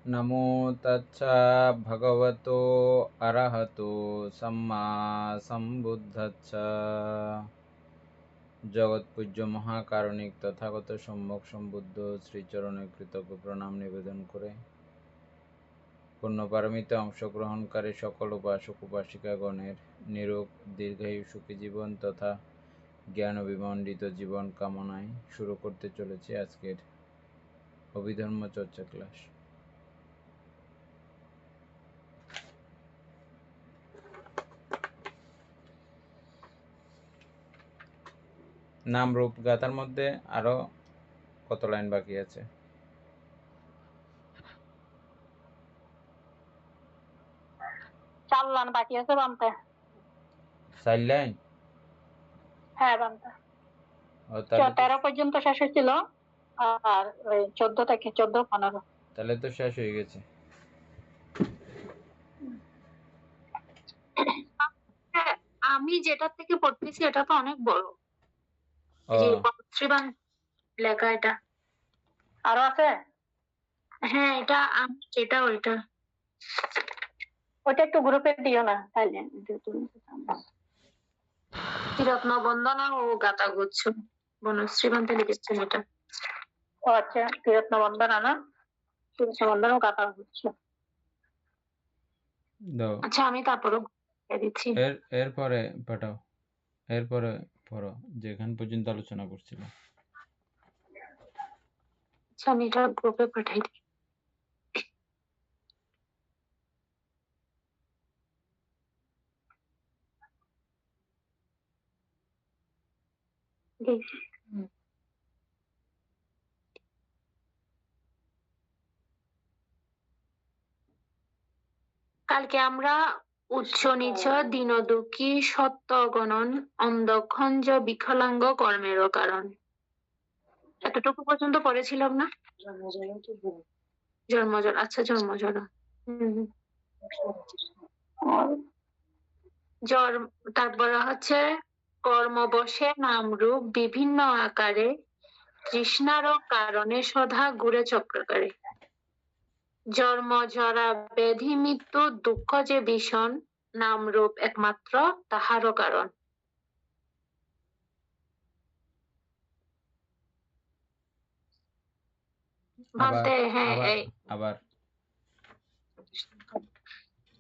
নমো তচ্ছা ভগবতো অরহতো সম্মা সম্বুদ্ধস্স। জগৎপূজ্য মহাকারণিক তথাগত সম্যক সম্বুদ্ধ শ্রীচরণে কৃতজ্ঞ প্রণাম নিবেদন করে পুণ্যপারমিতে অংশগ্রহণকারী সকল উপাসক উপাসিকাগণের নিরোগ দীর্ঘায়ু সুখী জীবন তথা জ্ঞান বিমণ্ডিত জীবন কামনায় শুরু করতে চলেছি আজকের অভিধর্ম চর্চা ক্লাস। নাম রূপ গাথার মধ্যে আরো কত লাইন বাকি আছে? 4 লাইন বাকি আছে বানতে। 4 লাইন? হ্যাঁ বানতে। ও তাহলে 13 পর্যন্ত শেষ হয়েছিল আর 14 থেকে 14-15। তাহলে তো শেষ হয়ে গেছে। হ্যাঁ, আমি যেটা থেকে পড়তেছি এটা তো অনেক বড়। ও যে শ্রীবান লেখা এটা আরো আছে। হ্যাঁ এটা আমি যেটা ওইটা একটু গ্রুপে দিও না তাইলে ত্রিরত্ন বন্দনা ও গাথা গুচ্ছ বনশ্রীবান্তে লিখেছেন এটা। ও আচ্ছা, ত্রিরত্ন বন্দনা না, ত্রিরত্ন বন্দনা ও গাথা গুচ্ছ। দাও। আচ্ছা আমি তারপরে দিচ্ছি। এরপরে পাঠাও, এরপরে পড়ো যেখান পর্যন্ত আলোচনা করছিল। আচ্ছা আমি এটা গ্রুপে পাঠাই দিই। কালকে আমরা উচ্চ নিচ দীন দুঃখী সত্য গণন অন্ধক্ষঞ্জ বিকলাঙ্গ কর্মেরও কারণ এতটুকু পর্যন্ত পড়েছিলাম না? জন্মজল, আচ্ছা জন্মজল। তারপরে হচ্ছে কর্মবশে নামরূপ বিভিন্ন আকারে তৃষ্ণারও কারণে সদা ঘুরে চক্রাকারে। জন্ম জরা ব্যাধি মৃত্যু দুঃখ যে ভীষণ নামরূপ একমাত্র তাহারও কারণ। ভাবতে হ্যাঁ আবার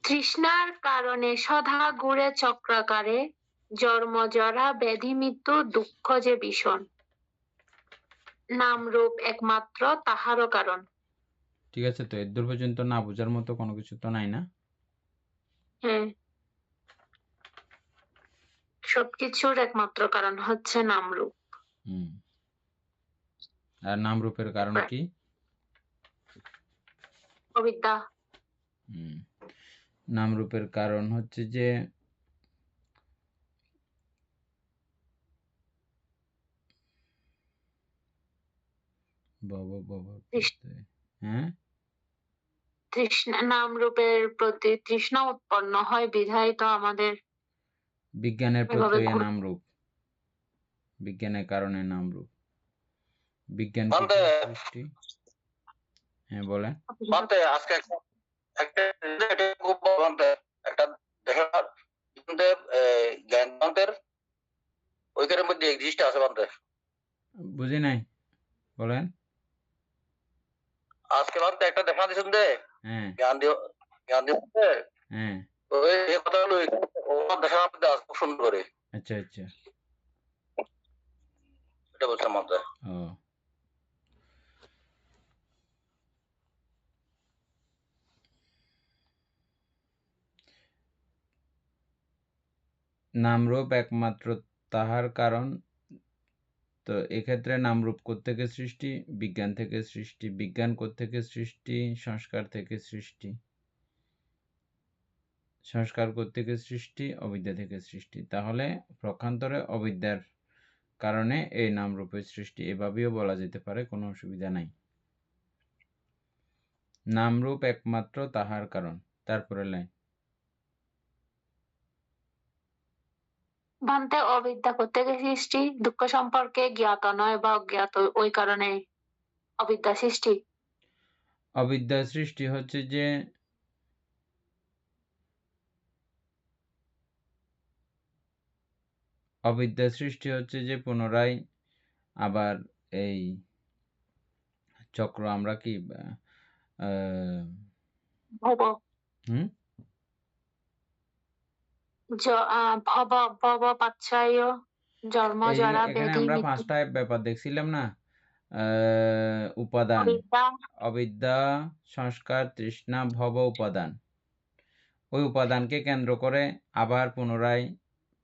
তৃষ্ণার কারণে সদা ঘুরে চক্রাকারে জন্ম জরা ব্যাধি মৃত্যু দুঃখ যে ভীষণ নামরূপ একমাত্র তাহারও কারণ। ঠিক আছে, তো এর দূর পর্যন্ত না বোঝার মতো কোনো কিছু তো নাই না? হ্যাঁ, সবকিছুর একমাত্র কারণ হচ্ছে নামরূপ। আর নাম রূপের কারণ কি? অবিদ্যা। নাম রূপের কারণ হচ্ছে যে হ্যাঁ, তৃষ্ণা নামরূপের প্রতি তৃষ্ণা উৎপন্ন হয় বিধায় তো আমাদের বিজ্ঞানের প্রত্যয়ে নামরূপ, বিজ্ঞানের কারণে নামরূপ। বিজ্ঞান সৃষ্টি। হ্যাঁ বলেন। আজকে একটা খুব একটা দেখার জ্ঞানবান্তের ওইখানের মধ্যে এক জিনিসটা আছে বান্তে। বুঝি নাই, বলেন। আজকে বান্তে একটা দেখা দিয়েছেন দে। হ্যাঁ জ্ঞান দিতে। হ্যাঁ, ওই কথাগুলো ও দেখার মধ্যে আছে খুব সুন্দর করে। আচ্ছা আচ্ছা, এটা বলছিলাম মাত্র। ও নামরূপ একমাত্র তাহার কারণ। তো এক্ষেত্রে নামরূপ কোত্থেকে সৃষ্টি? বিজ্ঞান থেকে সৃষ্টি। বিজ্ঞান কোত্থেকে সৃষ্টি? সংস্কার থেকে সৃষ্টি। সংস্কার কোত্থেকে সৃষ্টি? অবিদ্যা থেকে সৃষ্টি। তাহলে প্রকান্তরে অবিদ্যার কারণে এই নামরূপের সৃষ্টি, এভাবেও বলা যেতে পারে, কোনো অসুবিধা নাই। নামরূপ একমাত্র তাহার কারণ। তারপরে লাইন। ভান্তে অবিদ্যা কোত্থেকে সৃষ্টি? দুঃখ সম্পর্কে জ্ঞাত নয় বা অজ্ঞাত, ওই কারণে অবিদ্যা সৃষ্টি। অবিদ্যা সৃষ্টি হচ্ছে যে পুনরায় আবার এই চক্র আমরা কি ভব হুম ভব ভব পাচ্ছায় জন্ম জরা এখানে ব্যাধি আমরা মৃত্যু 5টা ব্যাপার দেখছিলাম না, উপাদান, অবিদ্যা অবিদ্যা, সংস্কার, তৃষ্ণা, ভব, উপাদান। ওই উপাদানকে কেন্দ্র করে আবার পুনরায়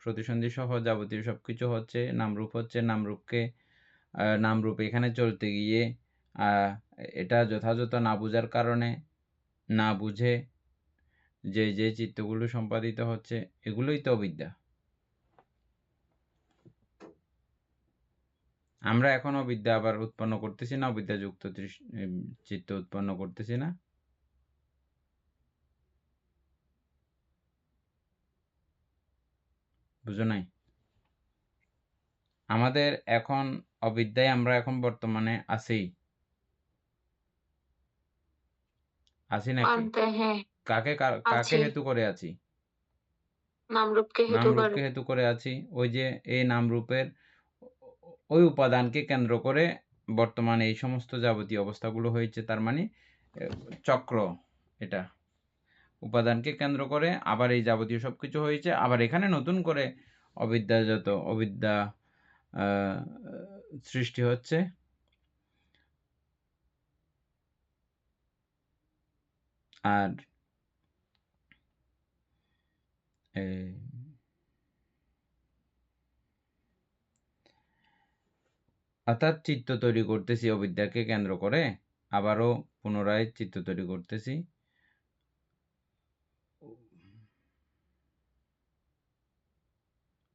প্রতিসন্ধি সহ যাবতীয় সবকিছু হচ্ছে, নামরূপ হচ্ছে, নামরূপ এখানে চলতে গিয়ে এটা যথাযথ না বুঝার কারণে, না বুঝে যে চিত্তগুলো সম্পাদিত হচ্ছে, এগুলোই তো অবিদ্যা। আমরা এখন অবিদ্যা আবার উৎপন্ন করতেছি না, অবিদ্যাযুক্ত চিত্ত উৎপন্ন করতেছি না। বুঝো নাই? আমাদের এখন অবিদ্যায় আমরা এখন বর্তমানে আছি নাকি? হ্যাঁ কাকে আছি, হেতু করে আছি? নামরূপকে হেতু করে। নামরূপকে হেতু করে আছি। ওই যে এই নামরূপের ওই উপাদানকে কেন্দ্র করে বর্তমানে এই সমস্ত যাবতীয় অবস্থাগুলো হয়েছে। তার মানে চক্র, এটা উপাদানকে কেন্দ্র করে আবার এই যাবতীয় সবকিছু হয়েছে। আবার এখানে নতুন করে অবিদ্যা সৃষ্টি হচ্ছে। আর অর্থাৎ চিত্ত তৈরি করতেছি অবিদ্যাকে কেন্দ্র করে, আবারও পুনরায় চিত্ত তৈরি করতেছি।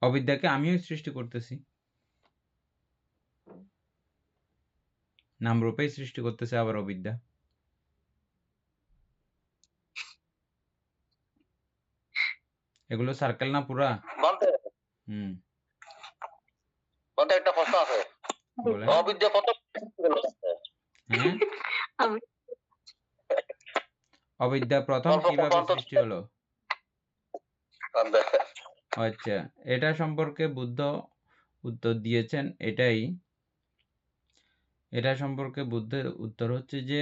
অবিদ্যাকে আমিও সৃষ্টি করতেছি, নামরূপেই সৃষ্টি করতেছে আবার অবিদ্যা। এগুলো সার্কেল না পুরা? হুম, একটা প্রশ্ন আছে, বলেন। অবিদ্যা কত? হ্যাঁ, অবিদ্যা প্রথম কিভাবে সৃষ্টি হলো? আচ্ছা, এটা সম্পর্কে বুদ্ধ উত্তর দিয়েছেন। এটা সম্পর্কে বুদ্ধের উত্তর হচ্ছে যে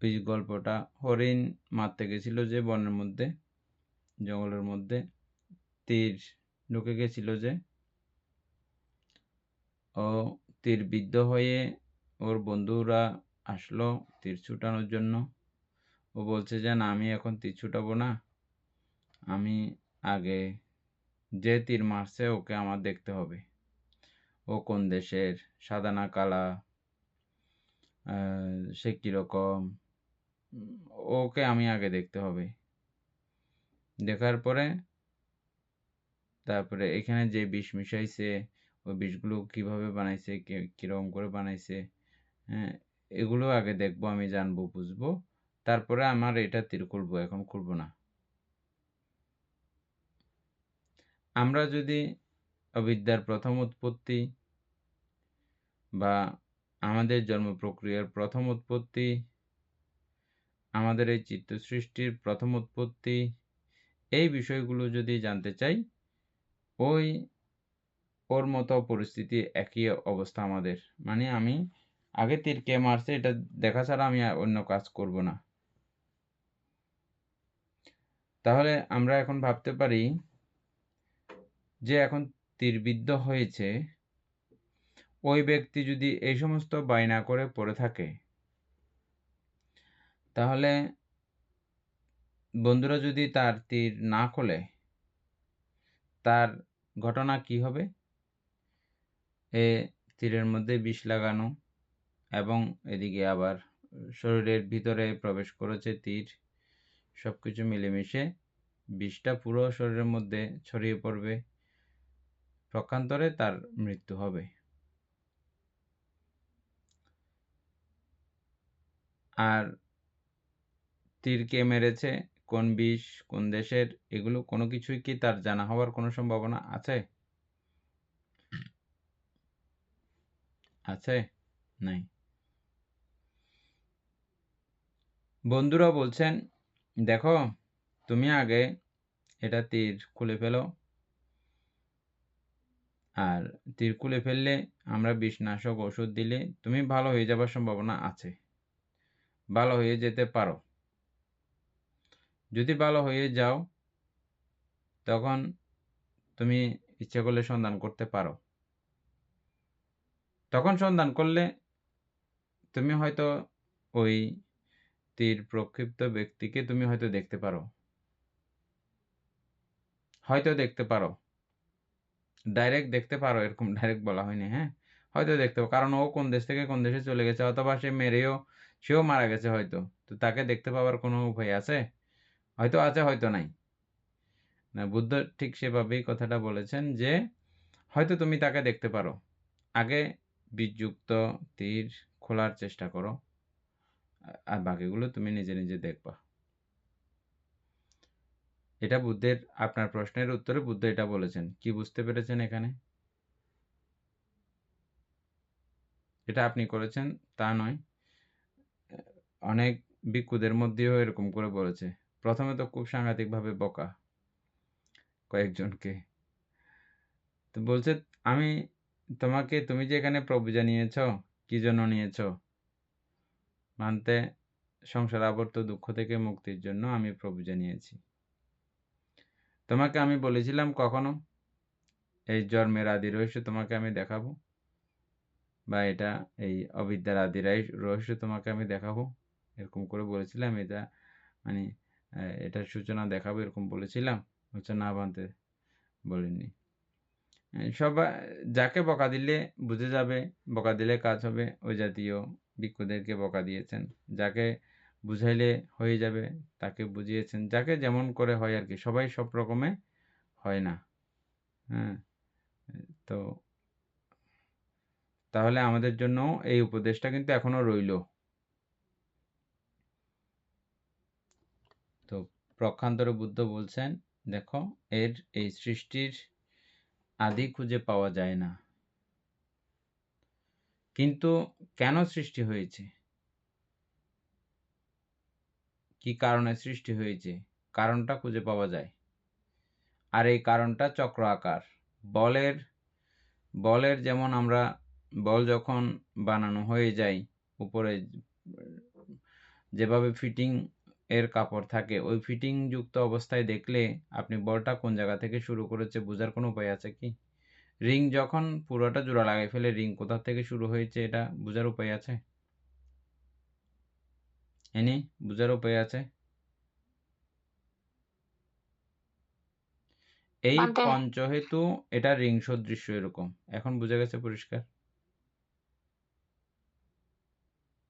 ওই গল্পটা, হরিণ মারতে গেছিল যে বনের মধ্যে, জঙ্গলের মধ্যে, তীর ঢুকে গেছিল যে, ও তীর বিদ্ধ হয়ে ওর বন্ধুরা আসলো তীর ছুটানোর জন্য। ও বলছে যে না, আমি এখন তীর ছুটাবো না, আমি আগে যে তীর মারছে ওকে আমার দেখতে হবে, ও কোন দেশের, সাদা না কালা, সে কীরকম, ওকে আমি আগে দেখতে হবে। দেখার পরে তারপরে এখানে যে বিষ মিশাইছে, ওই বিষগুলো কিভাবে বানাইছে, কীরকম করে বানাইছে, হ্যাঁ, এগুলো আগে দেখবো, আমি জানবো, বুঝবো, তারপরে আমার এটা তীর খুলবো, এখন খুলবো না। আমরা যদি অবিদ্যার প্রথম উৎপত্তি বা আমাদের জন্ম প্রক্রিয়ার প্রথম উৎপত্তি, আমাদের এই চিত্ত সৃষ্টির প্রথম উৎপত্তি, এই বিষয়গুলো যদি জানতে চাই, ওর মতো পরিস্থিতি, একই অবস্থা আমাদের। মানে আমি আগে তীর কে মারছে এটা দেখা ছাড়া আমি অন্য কাজ করব না। তাহলে আমরা এখন ভাবতে পারি যে এখন তীরবিদ্ধ হয়েছে, ওই ব্যক্তি যদি এই সমস্ত বায়না করে পড়ে থাকে, তাহলে বন্ধুরা যদি তার তীর না খোলে, তার ঘটনা কি হবে? এ তীরের মধ্যে বিষ লাগানো, এবং এদিকে আবার শরীরের ভিতরে প্রবেশ করেছে তীর, সব কিছু মিলেমিশে বিষটা পুরো শরীরের মধ্যে ছড়িয়ে পড়বে, পক্ষান্তরে তার মৃত্যু হবে। আর তীর কে মেরেছে, কোন বিষ কোন দেশের এগুলো কোনো কিছুই কি তার জানা হওয়ার কোনো সম্ভাবনা আছে? আছে? নাই। বন্ধুরা বলছেন, দেখো তুমি আগে এটা তীর খুলে ফেলো, আর তীর খুলে ফেললে আমরা বিষনাশক ওষুধ দিলে তুমি ভালো হয়ে যাবার সম্ভাবনা আছে, ভালো হয়ে যেতে পারো। যদি ভালো হয়ে যাও তখন তুমি ইচ্ছে করলে সন্ধান করতে পারো। তখন সন্ধান করলে তুমি হয়তো ওই তীর প্রক্ষিপ্ত ব্যক্তিকে তুমি হয়তো দেখতে পারো, হয়তো দেখতে পারো, ডাইরেক্ট দেখতে পারো, এরকম ডাইরেক্ট বলা হয়নি, হ্যাঁ, হয়তো দেখতে পারো, কারণ ও কোন দেশ থেকে কোন দেশে চলে গেছে, অথবা সে মেরেও সেও মারা গেছে হয়তো, তো তাকে দেখতে পাওয়ার কোনো উপায় আছে? হয়তো আছে, হয়তো নাই। না, বুদ্ধ ঠিক সেভাবেই কথাটা বলেছেন যে হয়তো তুমি তাকে দেখতে পারো, আগে বীজযুক্ত তীর খোলার চেষ্টা করো, আর বাকিগুলো তুমি নিজে নিজে দেখবা। এটা বুদ্ধের, আপনার প্রশ্নের উত্তরে বুদ্ধ এটা বলেছেন। কি বুঝতে পেরেছেন এখানে? এটা আপনি করেছেন তা নয়, অনেক ভিক্ষুদের মধ্যেও এরকম করে বলেছে। প্রথমে তো খুব সাংঘাতিকভাবে বকা কয়েকজনকে, তো বলছে আমি তোমাকে, তুমি যে এখানে প্রভু জানিয়েছ, কি জন্য নিয়েছ? মানতে সংসার আবর্ত দুঃখ থেকে মুক্তির জন্য আমি প্রভু জানিয়েছি। তোমাকে আমি বলেছিলাম কখনো এই জন্মের আদি রহস্য তোমাকে আমি দেখাবো, বা এটা এই অবিদ্যার আদি রহস্য তোমাকে আমি দেখাবো, এরকম করে বলেছিলাম? এটা মানে এটার সূচনা দেখাবো এরকম বলেছিলাম? হচ্ছে না, বানতে বলিনি। সবাই যাকে বকা দিলে বুঝে যাবে, বকা দিলে কাজ হবে, ওই জাতীয় ভিক্ষুদেরকে বকা দিয়েছেন। যাকে বুঝাইলে হয়ে যাবে তাকে বুঝিয়েছেন। যাকে যেমন করে হয় আর কি, সবাই সব রকমে হয় না। হ্যাঁ, তো তাহলে আমাদের জন্য এই উপদেশটা কিন্তু এখনো রইল। তো প্রক্ষান্তরে বুদ্ধ বলছেন, দেখো এই সৃষ্টির আদি খুঁজে পাওয়া যায় না, কিন্তু কেন সৃষ্টি হয়েছে, কি কারণে সৃষ্টি হয়েছে, কারণটা খুঁজে পাওয়া যায়। আর এই কারণটা চক্র আকার। বলের বলের যেমন আমরা বল যখন বানানো হয়ে যায়, উপরে যেভাবে ফিটিং এর কাপড় থাকে, ওই ফিটিং যুক্ত অবস্থায় দেখলে আপনি বলটা কোন জায়গা থেকে শুরু করেছে বোঝার কোনো উপায় আছে কি? রিং যখন পুরোটা জোড়া লাগাই ফেলে রিং কোথা থেকে শুরু হয়েছে এটা বোঝার উপায় আছে? এনি বোঝার উপায় আছে? এই বানতে পঞ্চহেতু এটা রিং সদৃশ্য এরকম। এখন বুঝা গেছে পরিষ্কার?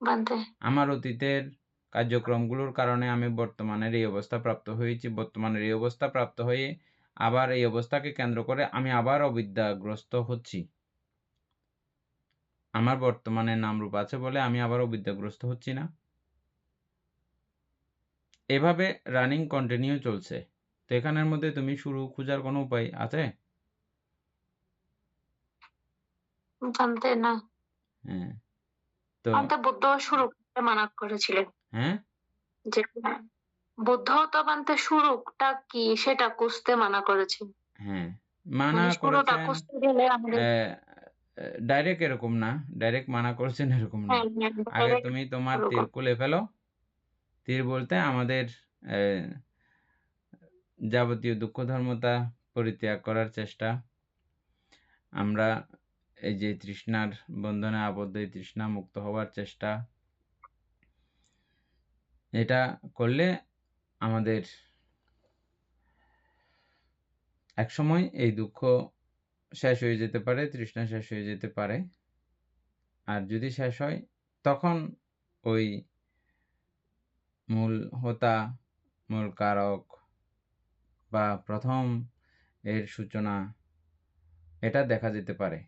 বানতে আমার অতীতের কার্যক্রমগুলোর কারণে আমি বর্তমানের এই অবস্থা প্রাপ্ত হয়েছি। বর্তমানের এই অবস্থা প্রাপ্ত হয়ে আবার এই অবস্থাকে কেন্দ্র করে আমি আবার অবিদ্যাগ্রস্ত হচ্ছি। আমার বর্তমানে নামরূপ আছে বলে আমি আবার অবিদ্যাগ্রস্ত হচ্ছি না? এভাবে রানিং কন্টিনিউ চলছে। তো এখানের মধ্যে তুমি শুরু খোঁজার কোনো উপায় আছে? বানতে না। হ্যাঁ, তো বানতে বুদ্ধ শুরু করতে মানা করেছিলেন হ্যাঁ, যে বুদ্ধ তো বানতে শুরুটা কি সেটা খুঁজতে মানা করেছেন। হ্যাঁ, মানা মানে শুরুটা করেছেন। খুঁজতে গেলে আমাদের ডাইরেক্ট এরকম না, ডাইরেক্ট মানা করেছেন এরকম না। হ্যাঁ হ্যাঁ আগে direct তুমি তোমার শুরু তীর করতে। খুলে ফেলো। তীর বলতে আমাদের যাবতীয় দুঃখ ধর্মতা পরিত্যাগ করার চেষ্টা। আমরা এই যে তৃষ্ণার বন্ধনে আবদ্ধ, এই তৃষ্ণা মুক্ত হওয়ার চেষ্টা, এটা করলে আমাদের একসময় এই দুঃখ শেষ হয়ে যেতে পারে, তৃষ্ণা শেষ হয়ে যেতে পারে। আর যদি শেষ হয় তখন ওই মূল হোতা, মূল কারক বা প্রথম এর সূচনা, এটা দেখা যেতে পারে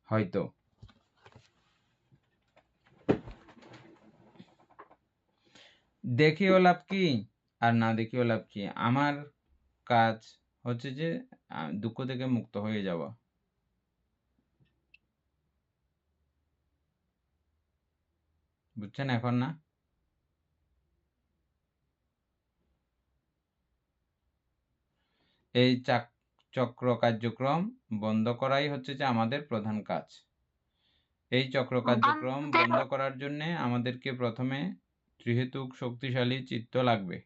হয়তো। দেখিও লাভ কি আর না দেখিও লাভ কি? আমার কাজ হচ্ছে যে দুঃখ থেকে মুক্ত হয়ে যাওয়া। বুঝছেন এখন না? এই চক্র কার্যক্রম বন্ধ করাই হচ্ছে যে আমাদের প্রধান কাজ। এই চক্র কার্যক্রম বান্ধে বন্ধ করার জন্যে আমাদেরকে প্রথমে ত্রিহেতুক শক্তিশালী চিত্ত লাগবে।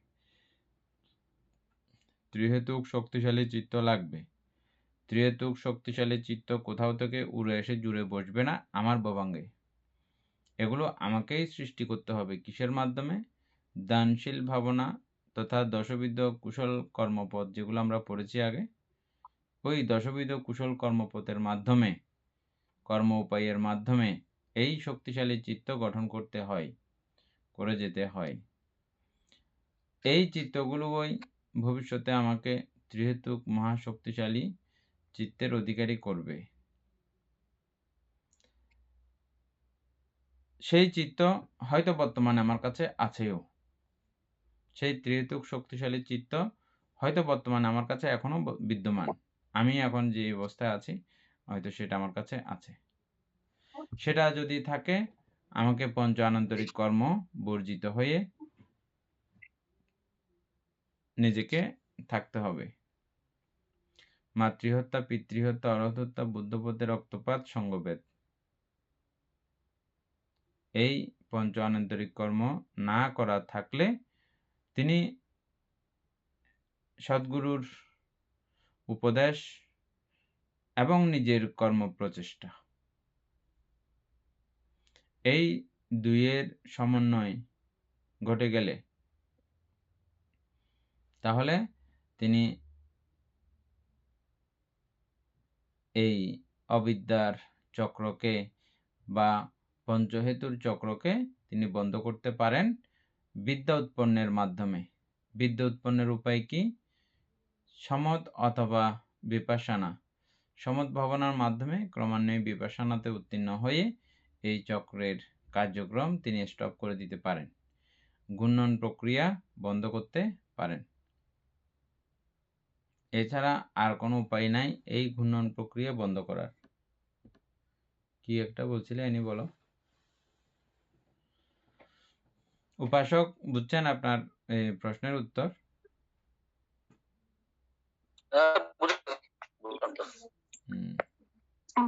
ত্রিহেতুক শক্তিশালী চিত্ত লাগবে। ত্রিহেতুক শক্তিশালী চিত্ত কোথাও থেকে উড়ে এসে জুড়ে বসবে না আমার ভবাঙ্গে। এগুলো আমাকেই সৃষ্টি করতে হবে। কিসের মাধ্যমে? দানশীল ভাবনা তথা দশবিধ কুশল কর্মপথ যেগুলো আমরা পড়েছি আগে, ওই দশবিধ কুশল কর্মপথের মাধ্যমে, কর্ম উপায়ের মাধ্যমে এই শক্তিশালী চিত্ত গঠন করতে হয়, করে যেতে হয়। এই চিত্তগুলোই ভবিষ্যতে আমাকে ত্রিহেতুক মহাশক্তিশালী চিত্তের অধিকারী করবে। সেই চিত্ত হয়তো বর্তমানে আমার কাছে আছেও। সেই ত্রিহেতুক শক্তিশালী চিত্ত হয়তো বর্তমানে আমার কাছে এখনো বিদ্যমান। আমি এখন যে অবস্থায় আছি হয়তো সেটা আমার কাছে আছে। সেটা যদি থাকে আমাকে পঞ্চ আনন্তরিক কর্ম বর্জিত হয়ে নিজেকে থাকতে হবে। মাতৃহত্যা, পিতৃহত্যা, অরহত্যা, বুদ্ধপথে রক্তপাত, সঙ্গভেদ, এই পঞ্চ আনন্তরিক কর্ম না করা থাকলে তিনি সদ্গুরুর উপদেশ এবং নিজের কর্ম প্রচেষ্টা, এই দুইয়ের সমন্বয় ঘটে গেলে তাহলে তিনি এই অবিদ্যার চক্রকে বা পঞ্চহেতুর চক্রকে তিনি বন্ধ করতে পারেন বিদ্যা উৎপন্নের মাধ্যমে। বিদ্যা উৎপন্নের উপায় কি? সমত অথবা বিপাশানা। সমত ভাবনার মাধ্যমে ক্রমান্বয়ে বিপাশানাতে উত্তীর্ণ হয়ে এই চক্রের কার্যক্রম তিনি স্টপ করে দিতে পারেন, ঘূর্ণন প্রক্রিয়া বন্ধ করতে পারেন। এছাড়া আর কোনো উপায় নাই এই ঘূর্ণন প্রক্রিয়া বন্ধ করার। কি একটা বলছিলে এনি বলো। উপাসক বুঝছেন আপনার এই প্রশ্নের উত্তর?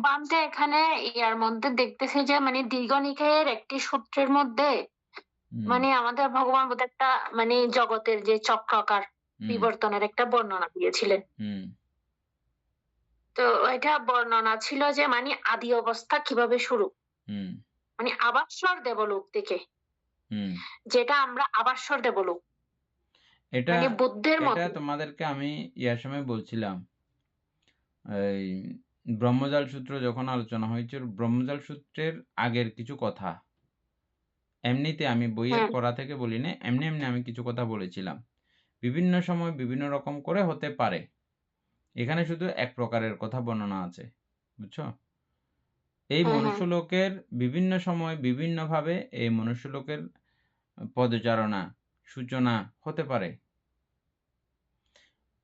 বামতে এখানে ইয়ার মধ্যে দেখতেছি যে মানে দীর্ঘ নিকায়ের একটি সূত্রের মধ্যে মানে আমাদের ভগবান বোধ একটা মানে জগতের যে চক্রাকার বিবর্তনের একটা বর্ণনা দিয়েছিলেন। তো এটা বর্ণনা ছিল যে মানে আদি অবস্থা কিভাবে শুরু, মানে আবাসর দেবলোক থেকে, যেটা আমরা আবাসর দেবলোক, এটা মানে বুদ্ধের মতো। তোমাদেরকে আমি ইয়ার সময় বলছিলাম, এই ব্রহ্মজাল সূত্র যখন আলোচনা হয়েছিল, ব্রহ্মজাল সূত্রের আগের কিছু কথা এমনিতে আমি বইয়ের পড়া থেকে বলি না, এমনি এমনি আমি কিছু কথা বলেছিলাম। বিভিন্ন সময় বিভিন্ন রকম করে হতে পারে, এখানে শুধু এক প্রকারের কথা বর্ণনা আছে, বুঝছো? এই মনুষ্যলোকের বিভিন্ন সময় বিভিন্নভাবে এই মনুষ্যলোকের পদচারণা সূচনা হতে পারে।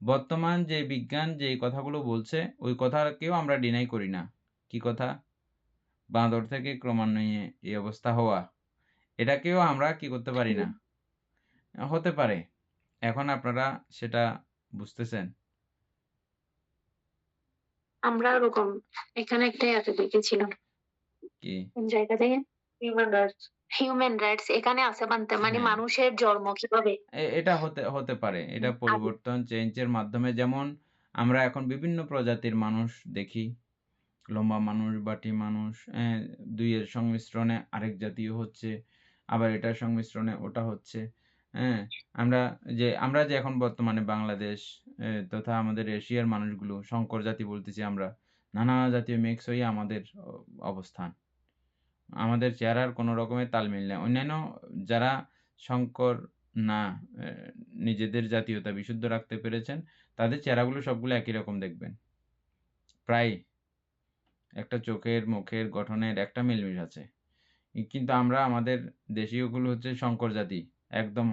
বর্তমান যে বিজ্ঞান যে কথাগুলো বলছে ওই কথাকেও আমরা ডিনাই করি না। কি কথা? বাঁদর থেকে ক্রমান্বয়ে এই অবস্থা হওয়া, এটাকেও আমরা কি করতে পারি না, হতে পারে। এখন আপনারা সেটা বুঝতেছেন? আমরা ওরকম এখানে একটা এত দেখেছিলাম, কি কোন জায়গা থেকে, হিউম্যান রাইটস এখানে আছে বানতে মানে মানুষের জন্ম কিভাবে, এটা হতে পারে। এটা পরিবর্তন চেঞ্জের মাধ্যমে, যেমন আমরা এখন বিভিন্ন প্রজাতির মানুষ দেখি, লম্বা মানুষ, বাটি মানুষ, দুইয়ের সংমিশ্রণে আরেক জাতীয় হচ্ছে, আবার এটার সংমিশ্রণে ওটা হচ্ছে। আমরা যে এখন বর্তমানে বাংলাদেশ তথা আমাদের এশিয়ার মানুষগুলো সংকর জাতি বলতেছি আমরা, নানা জাতীয় মিক্স হয়ে আমাদের অবস্থান। আমাদের চেহারার কোনো রকমের তাল মিল নেই। অন্যান্য যারা সংকর না, নিজেদের জাতীয়তা বিশুদ্ধ রাখতে পেরেছেন, তাদের চেহারাগুলো সবগুলো একই রকম দেখবেন। প্রায় একটা চোখের মুখের গঠনের একটা মিলমিশ আছে। কিন্তু আমরা আমাদের দেশীয়গুলো হচ্ছে সংকর জাতি, একদম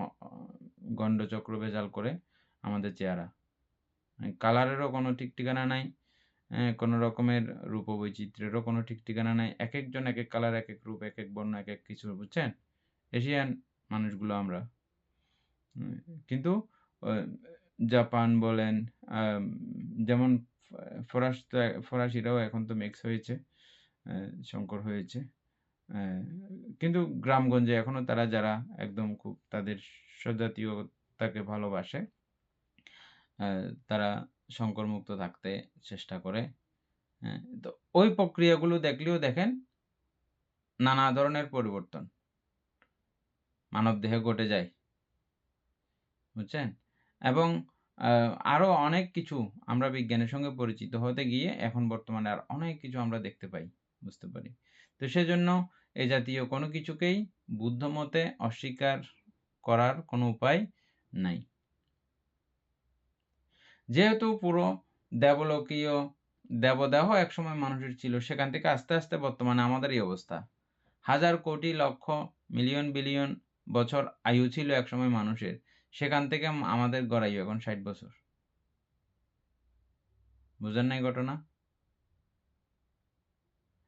গণ্ডচক্র ভেজাল করে আমাদের চেহারা। কালারেরও কোনো ঠিক ঠিকানা নাই, কোনো রকমের রূপবৈচিত্র্যেরও কোনো ঠিক ঠিকানা নাই। একেকজন একেক কালার, একেক রূপ, একেক বর্ণ, একেক কিছু, বুঝছেন? এশিয়ান মানুষগুলো আমরা। কিন্তু জাপান বলেন, যেমন ফরাসিরাও এখন তো মিক্স হয়েছে, সংকর হয়েছে। কিন্তু গ্রামগঞ্জে এখনো তারা যারা একদম খুব তাদের স্বজাতীয়তাকে ভালোবাসে, তারা সংকরমুক্ত থাকতে চেষ্টা করে। তো ওই প্রক্রিয়াগুলো দেখলেও দেখেন নানা ধরনের পরিবর্তন মানবদেহে ঘটে যায়, বুঝছেন? এবং আরও অনেক কিছু আমরা বিজ্ঞানের সঙ্গে পরিচিত হতে গিয়ে এখন বর্তমানে আর অনেক কিছু আমরা দেখতে পাই, বুঝতে পারি। তো সেজন্য এই জাতীয় কোনো কিছুকেই বুদ্ধমতে অস্বীকার করার কোনো উপায় নাই। যেহেতু পুরো দেবলোকীয় দেবদেহ একসময় মানুষের ছিল, সেখান থেকে আস্তে আস্তে বর্তমানে আমাদের এই অবস্থা। হাজার কোটি লক্ষ মিলিয়ন বিলিয়ন বছর আয়ু ছিল একসময় মানুষের, সেখান থেকে আমাদের গড় আয়ু এখন 60 বছর। বুঝেন নাই ঘটনা?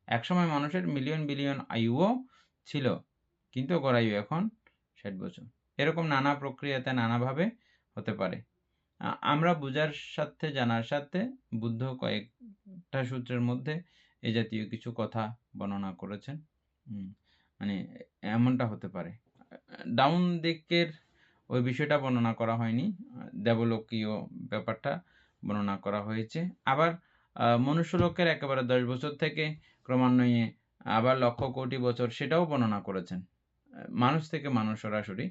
একসময় মানুষের মিলিয়ন বিলিয়ন আয়ুও ছিল, কিন্তু গড় আয়ু এখন 60 বছর। এরকম নানা প্রক্রিয়াতে নানাভাবে হতে পারে। আমরা বুঝার সাথে জানার সাথে বুদ্ধ কয়েকটা সূত্রের মধ্যে এই জাতীয় কিছু কথা বর্ণনা করেছেন। মানে এমনটা হতে পারে। ডাউন দিকের ওই বিষয়টা বর্ণনা করা হয়নি, দেবলোকীয় ব্যাপারটা বর্ণনা করা হয়েছে। আবার মনুষ্যলোকের একেবারে 10 বছর থেকে ক্রমান্বয়ে আবার লক্ষ কোটি বছর, সেটাও বর্ণনা করেছেন। মানুষ থেকে মানুষ সরাসরি,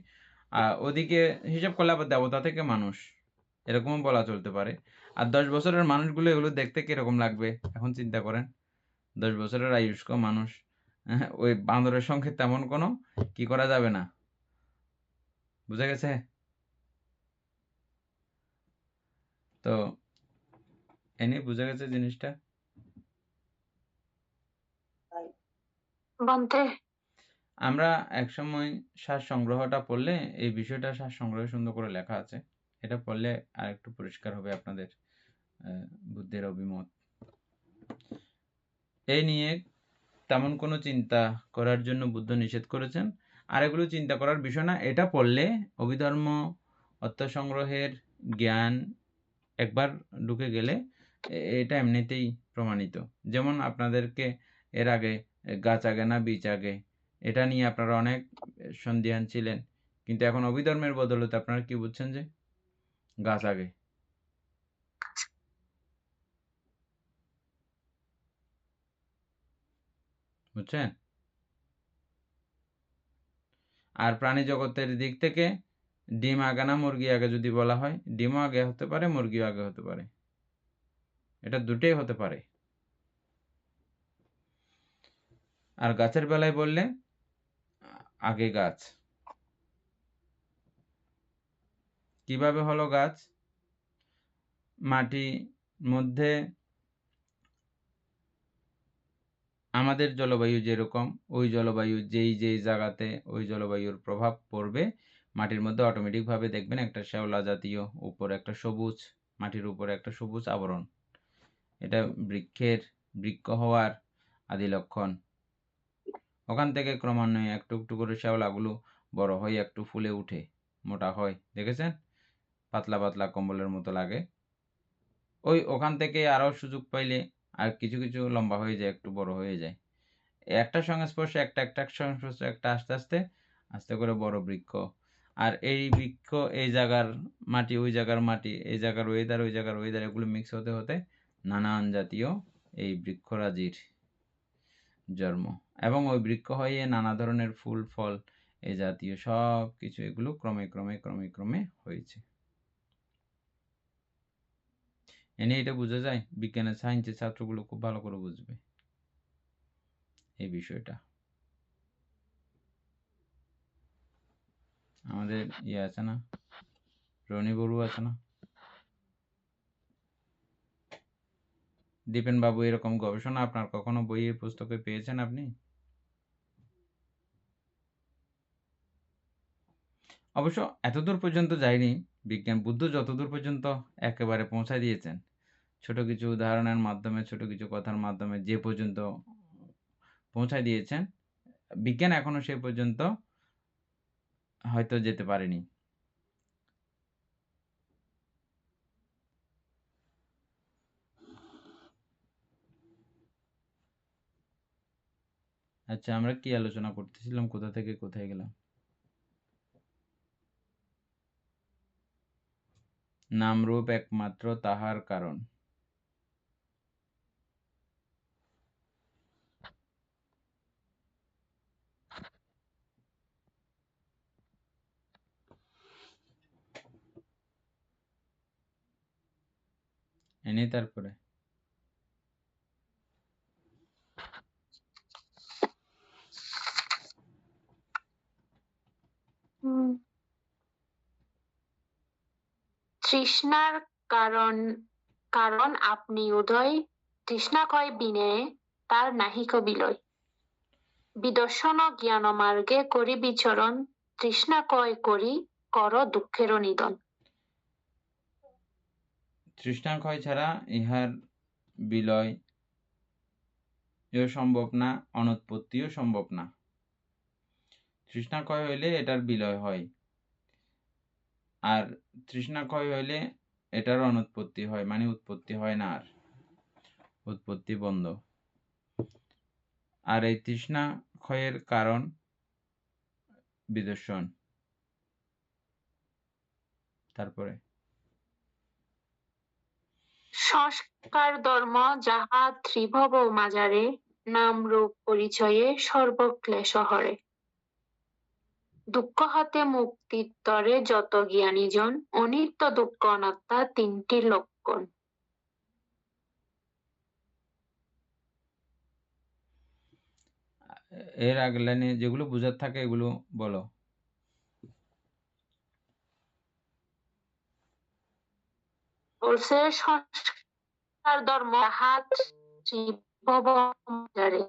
ওদিকে হিসাব করলে আবার দেবতা থেকে মানুষ, এরকমও বলা চলতে পারে। আর 10 বছরের মানুষগুলো এগুলো দেখতে কিরকম লাগবে এখন চিন্তা করেন। 10 বছরের আয়ুষ্ক মানুষ, ওই বান্দরের সঙ্গে তেমন কোনো কি করা যাবে না। বুঝা গেছে? তো এনে বুঝা গেছে জিনিসটা। আমরা একসময় শ্বাস সংগ্রহটা পড়লে, এই বিষয়টা শ্বাস সংগ্রহে সুন্দর করে লেখা আছে, এটা পড়লে আর একটু পরিষ্কার হবে আপনাদের বুদ্ধের অভিমত। এই নিয়ে তেমন কোনো চিন্তা করার জন্য বুদ্ধ নিষেধ করেছেন। আর এগুলো চিন্তা করার বিষয় না, এটা পড়লে অভিধর্ম অর্থসংগ্রহের জ্ঞান একবার ঢুকে গেলে এটা এমনিতেই প্রমাণিত। যেমন আপনাদেরকে এর আগে গাছ আগে না বীজ আগে, এটা নিয়ে আপনারা অনেক সন্দিহান ছিলেন, কিন্তু এখন অভিধর্মের বদলতে আপনারা কি বুঝছেন যে গাছ আগে। বুঝছেন? আর প্রাণী জগতের দিক থেকে ডিম আগে না মুরগি আগে যদি বলা হয়, ডিমও আগে হতে পারে, মুরগিও আগে হতে পারে, এটা দুটোই হতে পারে। আর গাছের বেলায় বললে আগে গাছ। কিভাবে হলো গাছ? মাটির মধ্যে আমাদের জলবায়ু যেরকম, ওই জলবায়ু যেই জায়গাতে ওই জলবায়ুর প্রভাব পড়বে, মাটির মধ্যে অটোমেটিকভাবে দেখবেন একটা শ্যাওলা জাতীয় উপরে একটা সবুজ, মাটির উপরে একটা সবুজ আবরণ। এটা বৃক্ষ হওয়ার আদি লক্ষণ। ওখান থেকে ক্রমান্বয়ে একটু একটু করে শ্যাওলাগুলো বড় হয়ে একটু ফুলে উঠে মোটা হয়, দেখেছেন? পাতলা পাতলা কম্বলের মতো লাগে। ওখান থেকে আরও সুযোগ পাইলে আর কিছু কিছু লম্বা হয়ে যায়, একটু বড় হয়ে যায়। একটা সংস্পর্শে একটা সংস্পর্শে একটা আস্তে আস্তে করে বড় বৃক্ষ। আর এই বৃক্ষ এই জায়গার মাটি, ওই জায়গার মাটি, এই জায়গার ওয়েদার, ওই জায়গার ওয়েদার, এগুলো মিক্স হতে হতে নানান জাতীয় এই বৃক্ষরাজির জন্ম, এবং ওই বৃক্ষ হয়ে নানা ধরনের ফুল ফল, এই জাতীয় সব কিছু এগুলো ক্রমে ক্রমে ক্রমে ক্রমে হয়েছে। এনে এটা বোঝা যায়, বিজ্ঞানের সায়েন্সের ছাত্রগুলো খুব ভালো করে বুঝবে এই বিষয়টা। আমাদের আছে না, রনি বড়ু আছে না, দীপেন বাবু, এরকম গবেষণা আপনার কখনো বইয়ের পুস্তকে পেয়েছেন আপনি? অবশ্য এতদূর পর্যন্ত যায়নি বিজ্ঞান। বুদ্ধ যতদূর পর্যন্ত একেবারে পৌঁছায় দিয়েছেন, ছোট কিছু উদাহরণের মাধ্যমে, ছোট কিছু কথার মাধ্যমে যে পর্যন্ত পৌঁছায় দিয়েছেন, বিজ্ঞান এখনো সে পর্যন্ত হয়তো যেতে পারেনি। আচ্ছা, আমরা কি আলোচনা করতেছিলাম? কোথা থেকে কোথায় গেলাম? নামরূপ একমাত্র তাহার কারণ। এনে তারপরে হুম, তৃষ্ণার কারণ কারণ আপনি উদয়, তৃষ্ণা কয় বিনে তার নাহিক বিলয়। বিদর্শন জ্ঞান মার্গে করি বিচরণ, তৃষ্ণা কয় করি কর দুঃখের নিধন। তৃষ্ণা ক্ষয় ছাড়া ইহার বিলয় সম্ভব না, অনুৎপত্তিও সম্ভব না। তৃষ্ণা ক্ষয় হইলে এটার বিলয় হয়, আর তৃষ্ণা ক্ষয় হইলে এটার অনুৎপত্তি হয়, মানে উৎপত্তি হয় না, আর উৎপত্তি বন্ধ। আর এই তৃষ্ণা ক্ষয়ের কারণ বিদর্শন। তারপরে সংস্কার ধর্ম যাহা ত্রিভব মাজারে, নাম রূপ পরিচয়ে সর্বক্লেশ হরে। দুঃখ হতে মুক্তির তরে যত জ্ঞানীজন, অনিত্য দুঃখ অনাত্মা তিনটি লক্ষণ। এর আগে লাইনে যেগুলো বোঝার থাকে এগুলো বলো। বলছে সংস্কার ধর্ম যাহা ত্রিভব মাজারে,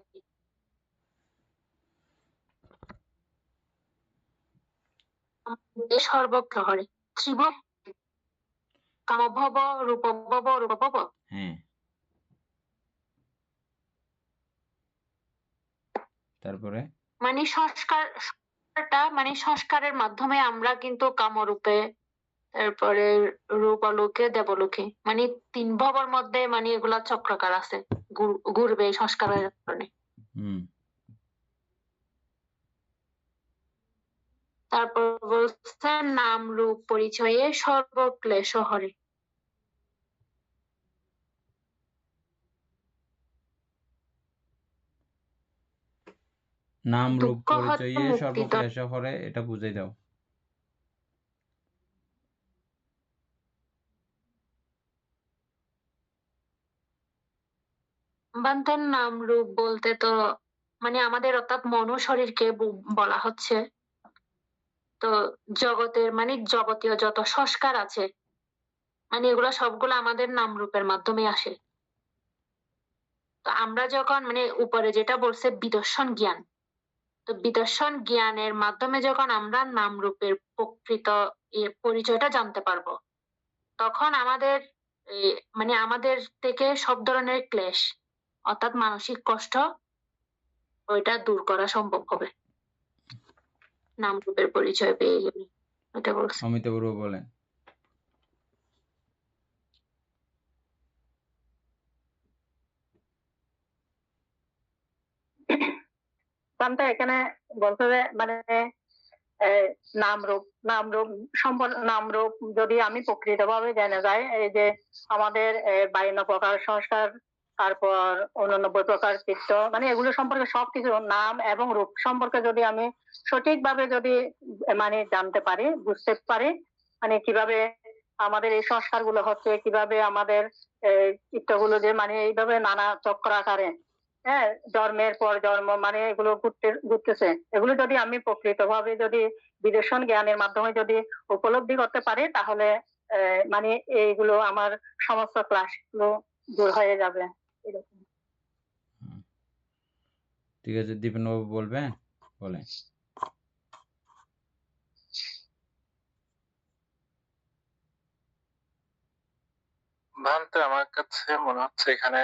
সর্বক্ষ হরে। ত্রিভব কামভব রূপভব রূপভব, হ্যাঁ, তারপরে মানে সংস্কারটা মানে সংস্কারের মাধ্যমে আমরা কিন্তু কামরূপে, তারপরে রূপালোকে দেবলোকে, মানে তিন ভবের মধ্যে মানে এগুলা চক্রাকার আছে, ঘুরবে এই সংস্কারের কারণে। হুম তারপর বলছে নাম রূপ পরিচয়ে সর্বক্লেশ হরে। নাম রূপ দুঃখ হতে পরিচয়ে মুক্তি সর্বক্লেশ হরে, এটা বুঝাই দাও। বান্তের নাম রূপ বলতে তো মানে আমাদের অর্থাৎ মন ও শরীরকে বলা হচ্ছে। তো জগতের মানে যাবতীয় যত সংস্কার আছে, মানে এগুলা সবগুলো আমাদের নাম রূপের মাধ্যমে আসে। তো আমরা যখন মানে উপরে যেটা বলছে বিদর্শন জ্ঞান, তো বিদর্শন জ্ঞানের মাধ্যমে যখন আমরা নাম রূপের প্রকৃত পরিচয়টা জানতে পারবো, তখন আমাদের মানে আমাদের থেকে সব ধরনের ক্লেশ অর্থাৎ মানসিক কষ্ট ওইটা দূর করা সম্ভব হবে, নাম রূপের পরিচয় পেয়ে গেলে। এটা বলছে। অমিত বড়ুয়া বলেন। কারণটা এখানে বলতে যে মানে নামরূপ নামরূপ নামরূপ যদি আমি প্রকৃতভাবে জেনে যাই, এই যে আমাদের 52 প্রকার সংস্কার, তারপর 89 প্রকার চিত্ত, মানে এগুলো সম্পর্কে সবকিছু নাম এবং রূপ সম্পর্কে যদি আমি সঠিকভাবে যদি মানে জানতে পারি, বুঝতে পারি, মানে কিভাবে আমাদের এই সংস্কার গুলো হচ্ছে, কিভাবে আমাদের চিত্তগুলো যে মানে এইভাবে নানা চক্র আকারে, হ্যাঁ, জন্মের পর জন্ম মানে এগুলো ঘুরতেছে, এগুলো যদি আমি প্রকৃতভাবে যদি বিদর্শন জ্ঞানের মাধ্যমে যদি উপলব্ধি করতে পারি, তাহলে মানে এইগুলো আমার সমস্ত ক্লাস গুলো দূর হয়ে যাবে এরকম। ঠিক আছে, দীপেন বাবু বলবেন, বলেন। ভান্তে আমার কাছে মনে হচ্ছে এখানে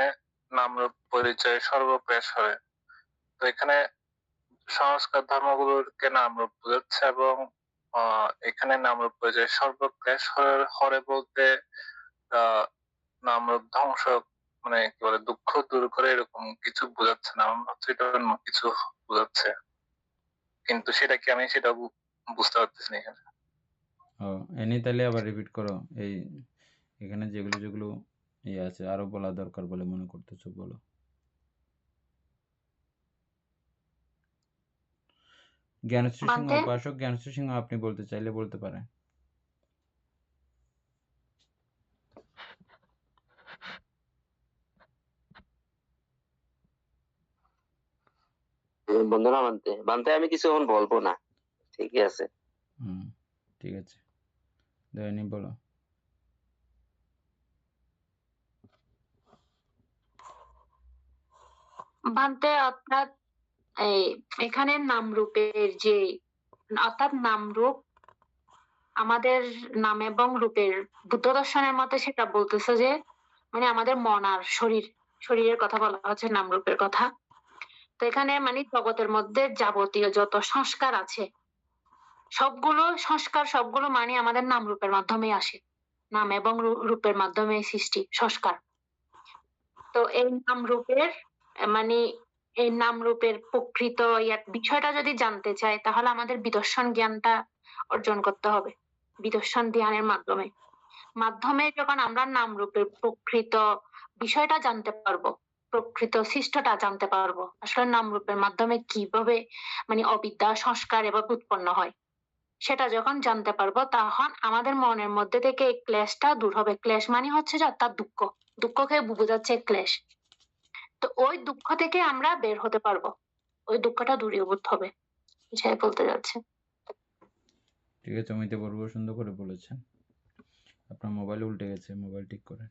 নামরূপ পরিচয় সর্বপ্রেষ হরে। তো এখানে সংস্কার ধর্মগুলোকে নামরূপ বোঝাচ্ছে এবং এখানে নামরূপ পরিচয় সর্বক্লেশ হরে বলতে নামরূপ ধ্বংস মানে কি বলে দুঃখ দূর করে এরকম কিছু বোঝাচ্ছে না, আমার হচ্ছে এটা অন্য কিছু বোঝাচ্ছে, কিন্তু সেটা কি আমি সেটা বুঝতে পারতেছি না এখানে। এনি তাহলে আবার রিপিট করো, এই এখানে যেগুলো যেগুলো ইয়ে আছে আরো বলা দরকার বলে মনে করতেছো বলো। জ্ঞানশ্রী সিংহ বান্তে উপাসক, জ্ঞানশ্রী সিংহ আপনি বলতে চাইলে বলতে পারেন। বন্ধুরা মানতে বানতে আমি কিছু এখন বলবো না, ঠিকই আছে। ঠিক আছে, দয়নি বলো। বান্তে অর্থাৎ এখানে নামরূপের যে অর্থাৎ নামরূপ আমাদের নাম এবং রূপের বুদ্ধ দর্শনের মতে সেটা বলতেছে যে মানে আমাদের মন আর শরীরের কথা বলা হচ্ছে নামরূপের কথা। তো এখানে মানে জগতের মধ্যে যাবতীয় যত সংস্কার আছে সবগুলো মানে আমাদের নাম রূপের মাধ্যমে আসে, নাম এবং রূপের মাধ্যমে সৃষ্টি সংস্কার। তো এই নাম রূপের মানে এই নাম রূপের প্রকৃত বিষয়টা যদি জানতে চাই তাহলে আমাদের বিদর্শন জ্ঞানটা অর্জন করতে হবে। বিদর্শন ধ্যানের মাধ্যমে যখন আমরা নাম রূপের প্রকৃত বিষয়টা জানতে পারবো, প্রকৃত সৃষ্টটা জানতে পারবো, আসলে নাম রূপের মাধ্যমে কিভাবে মানে অবিদ্যা সংস্কার এবার উৎপন্ন হয় সেটা যখন জানতে পারবো তখন আমাদের মনের মধ্যে থেকে এই ক্লেশটা দূর হবে। ক্লেশ মানে হচ্ছে যে তার দুঃখকে বোঝাচ্ছে ক্লেশ। তো ওই দুঃখ থেকে আমরা বের হতে পারবো, ওই দুঃখটা দূরীভূত হবে, সেটাই বলতে যাচ্ছে। ঠিক আছে, অমিতে বলবো, সুন্দর করে বলেছেন। আপনার মোবাইল উল্টে গেছে, মোবাইল ঠিক করেন।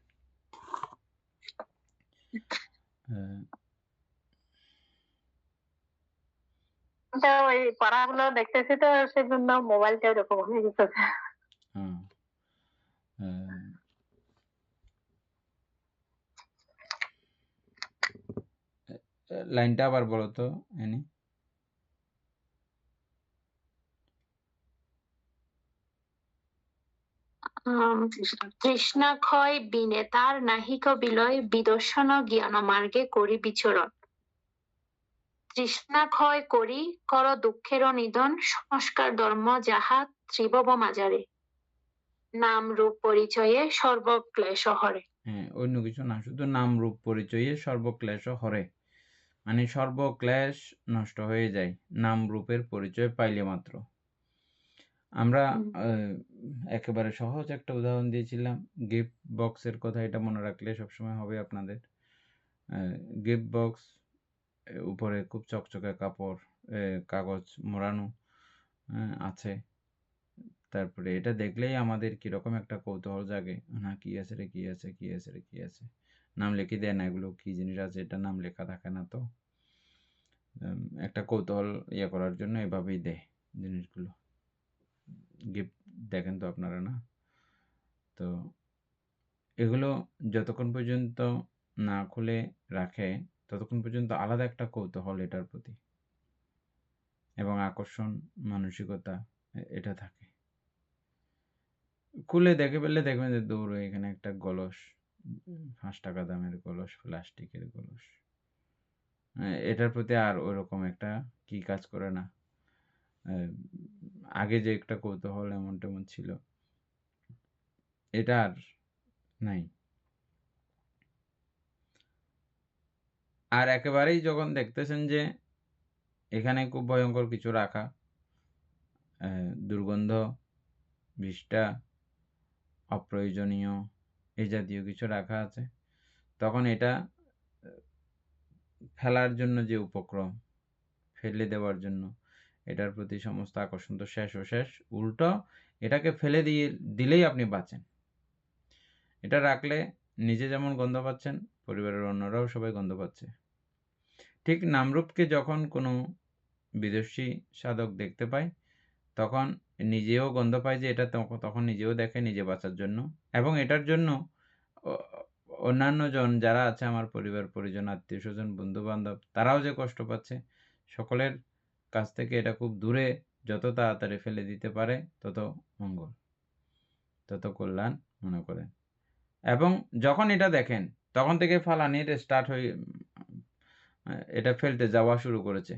ওই পড়াগুলো দেখতেছি তো সেজন্য মোবাইলটা এরকম হয়ে গেছে। লাইনটা আবার বলো তো এনি। তৃষ্ণাক্ষয় বিনে তার নাহিক বিলয় বিদর্শন জ্ঞান মার্গে করি বিচরণ। তৃষ্ণাক্ষয় করি কর দুঃখের নিধন সংস্কার ধর্ম যাহা ত্রিভব মাজারে নাম রূপ পরিচয়ে সর্বক্লেশ হরে। হ্যাঁ, অন্য কিছু না, শুধু নাম রূপ পরিচয়ে সর্বক্লেশ হরে, মানে সর্বক্লেশ নষ্ট হয়ে যায় নাম রূপের পরিচয় পাইলে মাত্র। আমরা একেবারে সহজ একটা উদাহরণ দিয়েছিলাম গিফট বক্সের কথা, এটা মনে রাখলে সবসময় হবে আপনাদের। গিফট বক্স উপরে খুব চকচকে কাগজ মোড়ানো আছে, তারপরে এটা দেখলেই আমাদের কিরকম একটা কৌতূহল জাগে, না কি আছে রে, কি আছে, কি আছে রে, কি আছে, নাম লিখে দেয় না, এগুলো কি জিনিস আছে, এটা নাম লেখা থাকে না, তো একটা কৌতূহল করার জন্য এভাবেই দেয় জিনিসগুলো। গিফট দেখেন তো আপনারা, না? তো এগুলো যতক্ষণ পর্যন্ত না খুলে রাখে ততক্ষণ পর্যন্ত আলাদা একটা কৌতূহল এটার প্রতি এবং আকর্ষণ মানসিকতা এটা থাকে। খুলে দেখে ফেললে দেখবেন যে দৌড়, এখানে একটা গলস, 5 টাকা দামের গলস, প্লাস্টিকের গলস, এটার প্রতি আর ওরকম একটা কি কাজ করে না। আগে যে একটা কৌতূহল এমন তেমন ছিল, এটা আর নাই। আর একেবারেই যখন দেখতেছেন যে এখানে খুব ভয়ঙ্কর কিছু রাখা, দুর্গন্ধ, বিষ্ঠা, অপ্রয়োজনীয় এই জাতীয় কিছু রাখা আছে, তখন এটা ফেলার জন্য যে উপক্রম, ফেলে দেওয়ার জন্য এটার প্রতি সমস্ত আকর্ষণ তো শেষ ও শেষ, উল্টো এটাকে ফেলে দিলেই আপনি বাঁচেন। এটা রাখলে নিজে যেমন গন্ধ পাচ্ছেন, পরিবারের অন্যরাও সবাই গন্ধ পাচ্ছে। ঠিক নামরূপকে যখন কোনো বিদেশি সাধক দেখতে পায় তখন নিজেও গন্ধ পায় যে এটা, তখন নিজেও দেখে নিজে বাঁচার জন্য, এবং এটার জন্য অন্যান্য জন যারা আছে আমার পরিবার পরিজন আত্মীয় স্বজন বন্ধু বান্ধব তারাও যে কষ্ট পাচ্ছে, সকলের কাছ থেকে এটা খুব দূরে যত তাড়াতাড়ি ফেলে দিতে পারে তত মঙ্গল, তত কল্যাণ মনে করেন। এবং যখন এটা দেখেন তখন থেকে ফালানির স্টার্ট হয়ে এটা ফেলতে যাওয়া শুরু করেছে।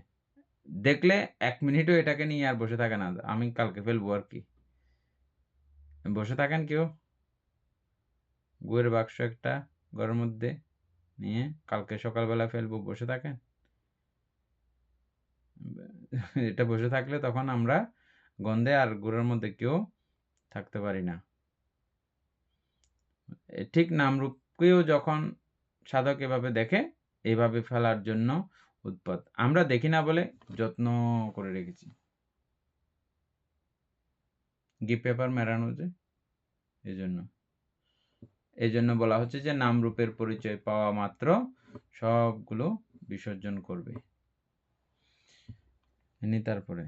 দেখলে 1 মিনিটও এটাকে নিয়ে আর বসে থাকে না, আমি কালকে ফেলবো আর কি। বসে থাকেন কেউ? গুয়ের বাক্স একটা ঘরের মধ্যে নিয়ে কালকে সকালবেলা ফেলবো, বসে থাকেন? এটা বসে থাকলে তখন আমরা গন্ধে আর গুড়ের মধ্যে কেউ থাকতে পারি না। ঠিক নামরূপকেও যখন সাধক এভাবে দেখে, এইভাবে ফেলার জন্য উৎপাত। আমরা দেখি না বলে যত্ন করে রেখেছি। গিফট পেপার মেরানো যে এই জন্য বলা হচ্ছে যে নামরূপের পরিচয় পাওয়া মাত্র সবগুলো বিসর্জন করবে। তারপরে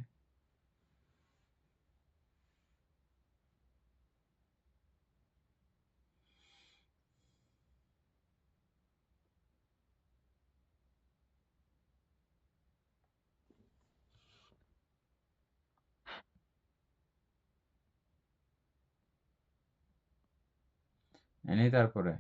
তারপরে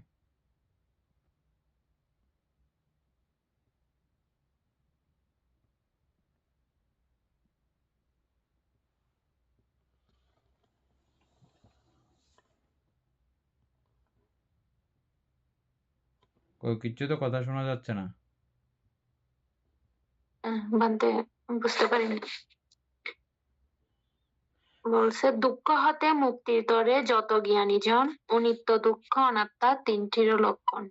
কিচ্ছু তো কথা শোনা যাচ্ছে না। বানতে বুঝতে পারিনি। বলছে দুঃখ হতে মুক্তির তরে যত জ্ঞানী জন অনিত্য দুঃখ অনাত্মা তিনটিরও লক্ষণ।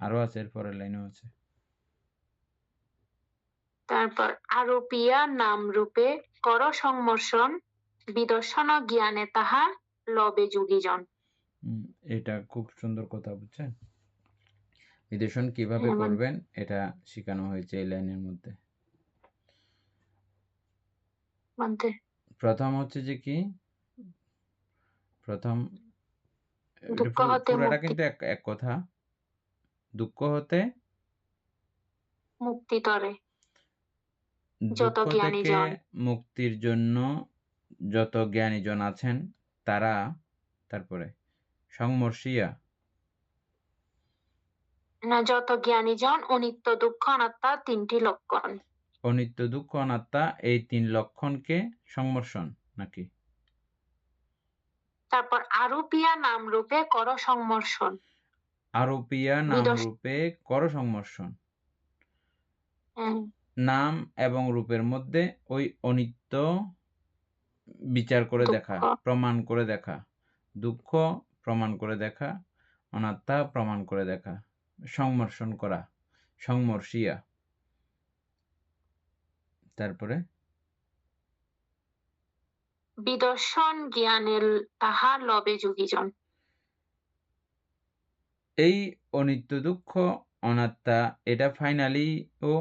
আরো আছে, এর পরের লাইনও আছে। তারপর আরোপিয়া নাম রূপে কর সংমর্ষণ বিদর্শন জ্ঞানে তাহা লবে যোগীজন। এটা খুব সুন্দর কথা, বুঝছেন? বিদর্শন কিভাবে করবেন এটা শেখানো হয়েছে এই লাইনের মধ্যে। প্রথম হচ্ছে যে কি, প্রথম দুঃখ হতে পুরাটা কিন্তু এক কথা, দুঃখ হতে মুক্তি তরে যত দুঃখ জ্ঞানী থেকে জন মুক্তির জন্য যত জ্ঞানীজন আছেন তারা, তারপরে সংমর্ষিয়া না যত জ্ঞানী জন অনিত্য দুঃখ অনাত্মা তিনটি লক্ষণ। অনিত্য দুঃখ অনাত্মা এই 3 লক্ষণকে সংমর্ষণ নাকি? তারপর আরোপিয়া নাম রূপে কর সংমর্ষণ। আরোপিয়া নাম রূপে কর সংমর্ষণ। নাম এবং রূপের মধ্যে ওই অনিত্য বিচার করে দেখা, প্রমাণ করে দেখা, দুঃখ প্রমাণ করে দেখা, অনাত্মা প্রমাণ করে দেখা, সংমর্ষণ করা, সংমর্ষিয়া। তারপরে বিদর্শন জ্ঞানের তাহা লবে যোগীজন। এই অনিত্য দুঃখ অনাত্মা এটা ফাইনালি ও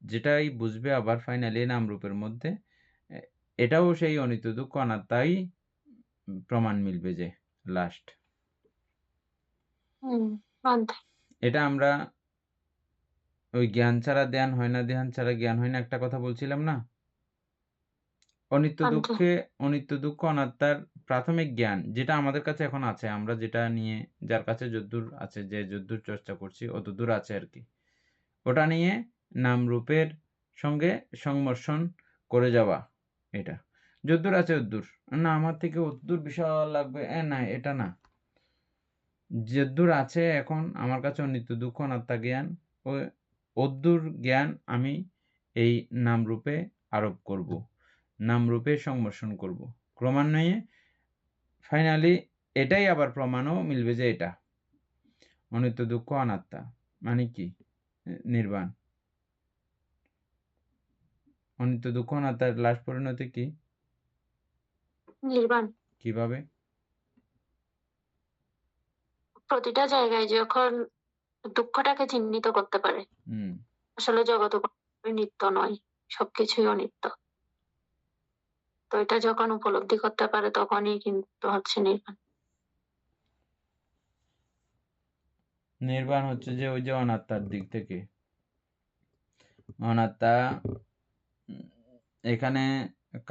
যেটাই বুঝবে আবার ফাইনালি নাম রূপের মধ্যে এটাও সেই অনিত্য দুঃখ অনাত্মাই প্রমাণ মিলবে যে লাস্ট। এটা আমরা ওই জ্ঞান ছাড়া ধ্যান হয় না, ধ্যান ছাড়া জ্ঞান হয় না একটা কথা বলছিলাম না? অনিত্য দুঃখে অনিত্য দুঃখ অনাত্মার প্রাথমিক জ্ঞান যেটা আমাদের কাছে এখন আছে, আমরা যেটা নিয়ে যার কাছে যদ্দূর আছে, যে যদ্দূর চর্চা করছি অতদূর আছে আর কি, ওটা নিয়ে নাম রূপের সঙ্গে সংমর্ষণ করে যাওয়া, এটা যদ্দূর আছে অদ্দূর না, আমার থেকে অদ্দূর বিশাল লাগবে না, এটা না, যদ্দূর আছে এখন আমার কাছে অনিত্য দুঃখ অনাত্মা জ্ঞান, ও অদ্দূর জ্ঞান আমি এই নাম রূপে আরোপ করব, নাম রূপে সংমর্ষণ করব, ক্রমান্বয়ে ফাইনালি এটাই আবার প্রমাণও মিলবে যে এটা অনিত্য দুঃখ অনাত্মা মানে কি নির্বাণ। অনিত্য দুঃখ অনাত্মার লাস্ট পরিণতি কি? নির্বাণ। কিভাবে? প্রতিটা জায়গায় যখন দুঃখটাকে চিহ্নিত করতে পারে, আসলে জগৎ নিত্য নয়, সবকিছুই অনিত্য, তো এটা যখন উপলব্ধি করতে পারে তখনই কিন্তু হচ্ছে নির্বাণ। নির্বাণ হচ্ছে যে ওই যে অনাত্মার দিক থেকে। অনাত্মা এখানে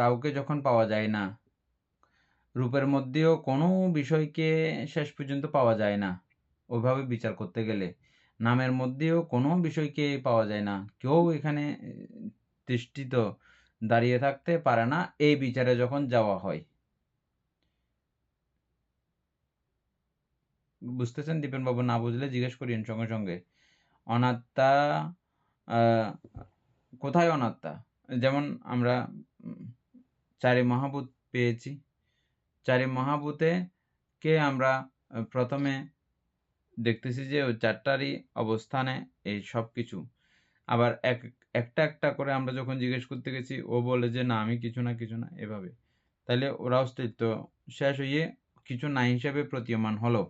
কাউকে যখন পাওয়া যায় না, রূপের মধ্যেও কোনো বিষয়কে শেষ পর্যন্ত পাওয়া যায় না ওইভাবে বিচার করতে গেলে, নামের মধ্যেও কোনো বিষয়কে পাওয়া যায় না, কেউ এখানে তিষ্ঠিত দাঁড়িয়ে থাকতে পারে না এই বিচারে যখন যাওয়া হয়। বুঝতেছেন দীপেন বাবু? না বুঝলে জিজ্ঞেস করিন সঙ্গে সঙ্গে। অনাত্মা কোথায় অনাত্মা? যেমন আমরা চারি মহাভূত পেয়েছি, চারি মহাভূতে কে আমরা প্রথমে দেখতেছি যে ওই চারটারই অবস্থানে এই সব কিছু। আবার একটা একটা করে আমরা যখন জিজ্ঞেস করতে গেছি ও বলে যে না আমি কিছু না কিছু না, এভাবে। তাহলে ওরা অস্তিত্ব শেষ হয়ে কিছু না হিসেবে প্রতীয়মান হলো।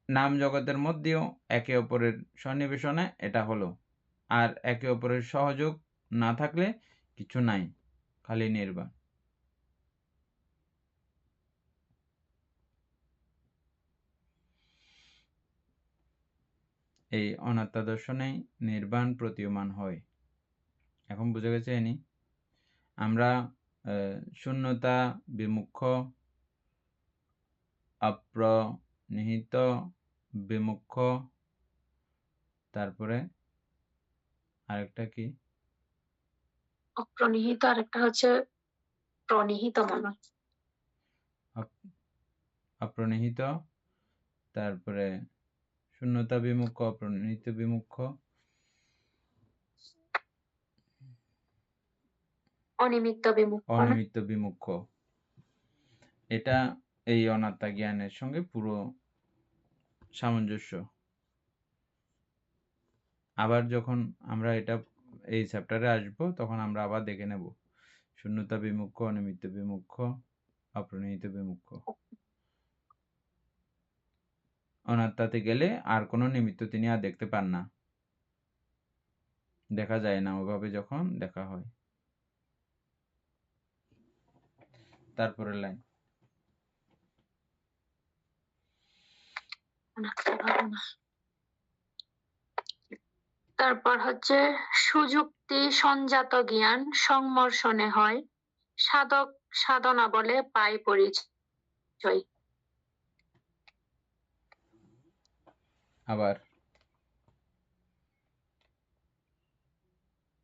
নাম জগতের মধ্যেও একে অপরের সন্নিবেশনে এটা হলো, আর একে অপরের সহযোগ না থাকলে কিছু নাই, খালি নির্বাণ। এই অনাত্মা দর্শনেই নির্বাণ প্রতীয়মান হয়। এখন বুঝে গেছে এনি? আমরা শূন্যতা বিমুখ, অপ্রনিহিত বিমুখ, তারপরে আরেকটা কি অপ্রনিহিত, আরেকটা হচ্ছে প্রনিহিত মনে হয়। অপ্রনিহিত, তারপরে শূন্যতা বিমুখ, অপ্রনিহিত বিমুখ, অনিমিত্ত বিমুখ। অনিমিত্ত বিমুখ। এটা এই অনাত্মা জ্ঞানের সঙ্গে পুরো সামঞ্জস্য। আবার যখন আমরা এটা এই চ্যাপ্টারে আসবো তখন আমরা আবার দেখে নেব শূন্যতা বিমুখ, অনিমিত্ত বিমুখ, অপ্রনিহিত বিমুখ। অনাত্মাতে গেলে আর কোনো নিমিত্ত তিনি আর দেখতে পান না, দেখা যায় না ওভাবে যখন দেখা হয়। তারপরের লাইন। তারপর হচ্ছে সুযুক্তি সংজাত জ্ঞান সংমর্ষণে হয়, সাধক সাধনা বলে পায় পরিচয়। আবার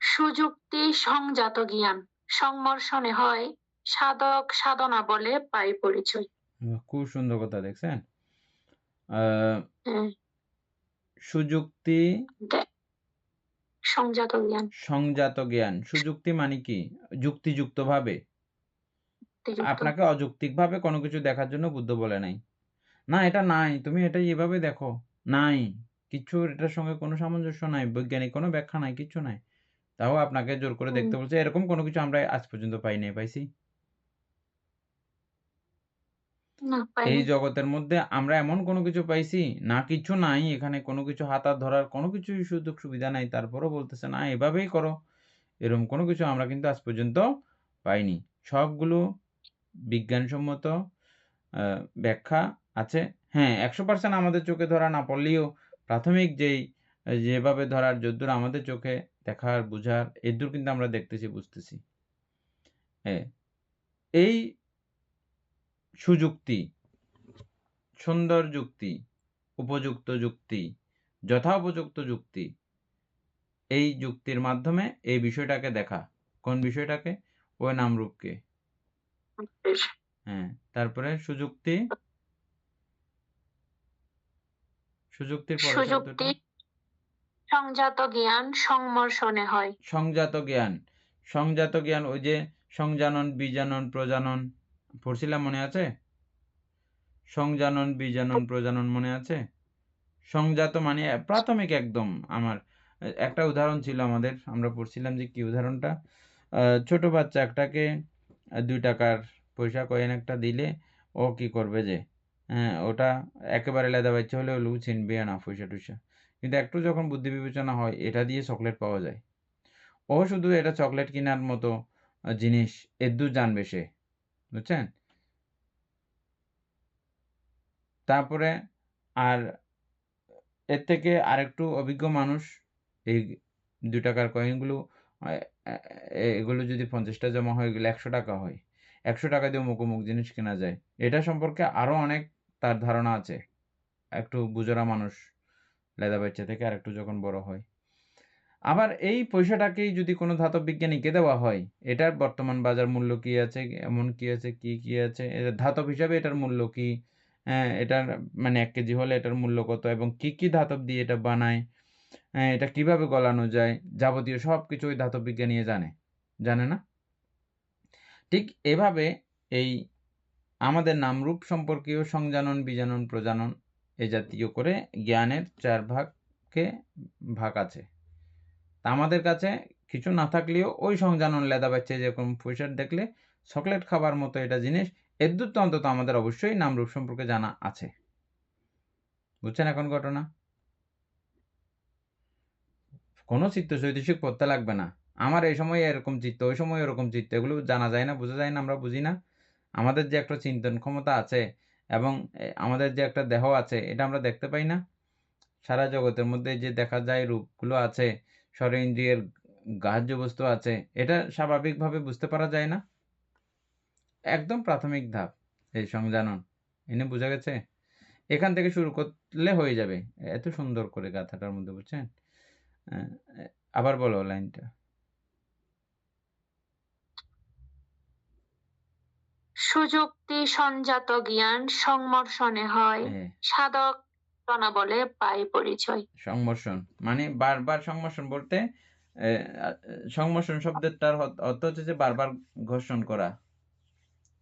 সুযুক্তি সংজাত জ্ঞান সংমর্ষণে হয়, সাধক সাধনা বলে পায় পরিচয়। খুব সুন্দর কথা, দেখছেন? হ্যাঁ, সুযুক্তি সংজাত জ্ঞান, সংজাত জ্ঞান। সুযুক্তি মানে কি? যুক্তিযুক্ত ভাবে। আপনাকে অযৌক্তিক ভাবে কোনো কিছু দেখার জন্য বুদ্ধ বলে নাই, না এটা নাই, তুমি এটা এভাবে দেখো, নাই কিছু, এটার সঙ্গে কোনো সামঞ্জস্য নাই, বৈজ্ঞানিক কোনো ব্যাখ্যা নাই, কিছু নাই, তাও আপনাকে জোর করে দেখতে বলছে। এরকম কোনো কিছু আমরা আজ পর্যন্ত পাইনি, পাইছি? এই জগতের মধ্যে আমরা এমন কোনো কিছু পাইছি না? কিছু নাই এখানে, কোনো কিছু হাত ধরার কোনো কিছু সুযোগ সুবিধা নাই, তারপরও বলতেছে না এভাবেই করো, এরকম কোনো কিছু আমরা কিন্তু আজ পর্যন্ত পাইনি। সবগুলো বিজ্ঞানসম্মত ব্যাখ্যা আছে। হ্যাঁ, 100% আমাদের চোখে ধরা না পড়লেও প্রাথমিক যেভাবে ধরার যদ্দূর আমাদের চোখে দেখার বুঝার এদূর কিন্তু আমরা দেখতেছি, বুঝতেছি। হ্যাঁ, এই সুযুক্তি, সুন্দর যুক্তি, উপযুক্ত যুক্তি, যথোপযুক্ত যুক্তি, এই যুক্তির মাধ্যমে এই বিষয়টাকে দেখা। কোন বিষয়টাকে? ওই নামরূপকে। হ্যাঁ, তারপরে সুযুক্তি, সুযুক্তির পরের শব্দটা সংজাত জ্ঞান সংমর্ষণে হয়। সংজাত জ্ঞান, সংজাত জ্ঞান ওই যে সংজানন, বীজানন, প্রজানন পড়ছিলাম, মনে আছে? সংজানন, বীজানন, প্রজানন মনে আছে? সংজাত মানে প্রাথমিক একদম। আমার একটা উদাহরণ ছিল আমাদের, আমরা পড়ছিলাম যে কি উদাহরণটা, ছোট বাচ্চা একটাকে 2 টাকার পয়সা কয়েন একটা দিলে ও কি করবে যে, হ্যাঁ ওটা একেবারে লেদা বাচ্চা হলে ওগুলো চিনবে না পয়সা টুসা, কিন্তু একটু যখন বুদ্ধি বিবেচনা হয় এটা দিয়ে চকলেট পাওয়া যায়, ও শুধু এটা চকলেট কেনার মতো জিনিস এদূর জানবে সে, বুঝছেন? তারপরে আর এর থেকে আরেকটু অভিজ্ঞ মানুষ এই 2 টাকার কয়েনগুলো এগুলো যদি 50টা জমা হয় এগুলো 100 টাকা হয়। 100 টাকা দিয়ে অমুক জিনিস কেনা যায়। এটা সম্পর্কে আরো অনেক তার ধারণা আছে। একটু বুঝোরা মানুষ লেদা বাচ্চা থেকে আরেকটু যখন বড় হয়। আবার এই পয়সাটাকেই যদি কোনো ধাতব বিজ্ঞানীকে দেওয়া হয়, এটার বর্তমান বাজার মূল্য কি আছে, এমন কি আছে, কি আছে, ধাতব হিসাবে এটার মূল্য কি, এটার মানে 1 কেজি হলে এটার মূল্য কত এবং কি ধাতব দিয়ে এটা বানায়, এটা কিভাবে গলানো যায়, যাবতীয় সবকিছু ওই ধাতব বিজ্ঞানী জানে না? ঠিক এভাবে এই আমাদের নামরূপ সম্পর্কীয় সংজানন, বীজানন, প্রজানন এ জাতীয় করে জ্ঞানের 4 ভাগ আছে। তা আমাদের কাছে কিছু না থাকলেও ওই সংজানন লেদা বাচ্চা যেরকম পয়সা দেখলে চকলেট খাবার মতো এটা জিনিস এদ্দুর তো অন্তত আমাদের অবশ্যই নামরূপ সম্পর্কে জানা আছে। বুঝছেন এখন ঘটনা? কোনো চিত্ত চৈতসিক পড়তে লাগবে না। আমার এই সময় এরকম চিত্ত, ওই সময় এরকম চিত্ত, এগুলো জানা যায় না, বোঝা যায় না, আমরা বুঝি না। আমাদের যে একটা চিন্তন ক্ষমতা আছে এবং আমাদের যে একটা দেহ আছে এটা আমরা দেখতে পাই না। সারা জগতের মধ্যে যে দেখা যায় রূপগুলো আছে, স্বরেন্দ্রিয়ের গ্রাহ্য বস্তু আছে, এটা স্বাভাবিকভাবে বুঝতে পারা যায় না। একদম প্রাথমিক ধাপ এই সংজানন। এনে বোঝা গেছে? এখান থেকে শুরু করলে হয়ে যাবে। এত সুন্দর করে গাথাটার মধ্যে, বুঝছেন? আবার বলো লাইনটা। সুযুক্তি সঞ্জাত জ্ঞান সংমর্ষণে হয়, সাধক বলে পায় পরিচয়। সংমর্ষণ মানে বারবার সংমর্ষণ বলতে সংমর্ষণ শব্দটার অর্থ হচ্ছে যে বারবার ঘর্ষণ করা,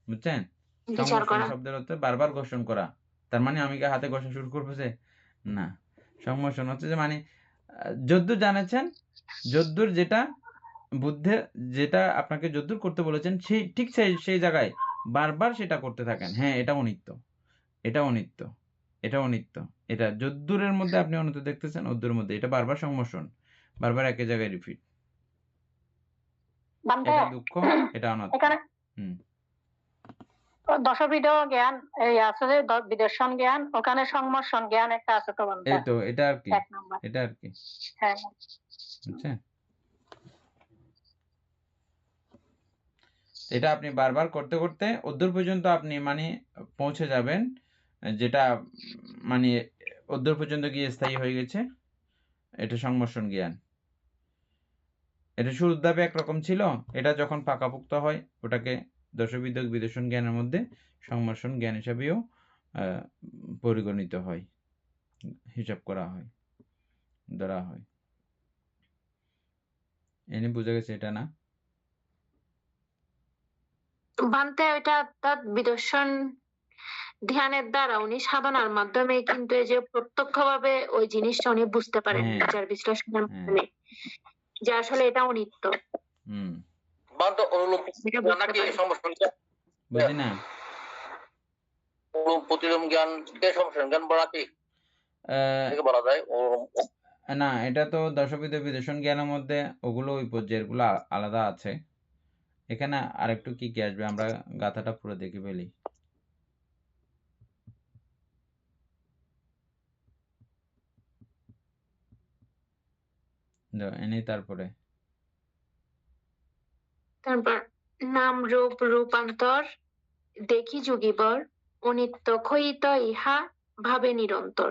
বুঝছেন? সংমর্ষণ শব্দের অর্থ বারবার ঘর্ষণ করা। তার মানে আমি কি হাতে ঘষা শুরু করবো যে না? সংমর্ষণ হচ্ছে যে মানে যদ্দূর জানেছেন, যদ্দূর যেটা বুদ্ধে যেটা আপনাকে যদ্দূর করতে বলেছেন সেই ঠিক সেই জায়গায় বারবার সেটা করতে থাকেন। হ্যাঁ, এটা অনিত্য, এটা অনিত্য, এটা অনিত্য, এটা যদ্দূরের মধ্যে আপনি অনিত্য দেখতেছেন ওদ্দূরের মধ্যে এটা বারবার সংমোষণ, বারবার একই জায়গায় রিপিট। এটা দুঃখ, এটা অনাত্ম। দশবিধ জ্ঞান এই আছে যে বিদর্শন জ্ঞান, ওখানে সংমর্ষণ জ্ঞান একটা আছে তো বন্ধু। এই তো এটা আর কি, এটা আর কি। হ্যাঁ, বুঝছেন? এটা আপনি বারবার করতে করতে অদ্দূর পর্যন্ত আপনি মানে পৌঁছে যাবেন, যেটা মানে অদ্দূর পর্যন্ত গিয়ে স্থায়ী হয়ে গেছে। এটা সংমর্ষণ জ্ঞান। এটা শুরুর ধাপে একরকম ছিল, এটা যখন পাকাপোক্ত হয় ওটাকে দশবিধ বিদর্শন জ্ঞানের মধ্যে সংমর্ষণ জ্ঞান হিসাবেও পরিগণিত হয়, হিসাব করা হয়, ধরা হয়। এনে বোঝা গেছে এটা না? বান্তে ওইটা তার বিদর্শন ধ্যানের দ্বারা উনি সাধনার মাধ্যমে কিন্তু এই যে প্রত্যক্ষভাবে ওই জিনিসটা উনি বুঝতে পারেন বিচার বিশ্লেষণের মাধ্যমে যে আসলে এটা অনিত্য। বুঝি না? প্রতিলোম জ্ঞান সংমর্ষণ জ্ঞান বলা কি বলা যায়? না, এটা তো দশবিধ বিদর্শন জ্ঞানের মধ্যে ওগুলো ওই পর্যায়েরগুলো আলাদা আছে। এখানে আরেকটু কি আসবে, আমরা গাথাটা পুরো দেখে ফেলি। তারপর নাম রূপ রূপান্তর দেখি যুগিবর, অনিত্য ক্ষয়িত ইহা ভাবে নিরন্তর।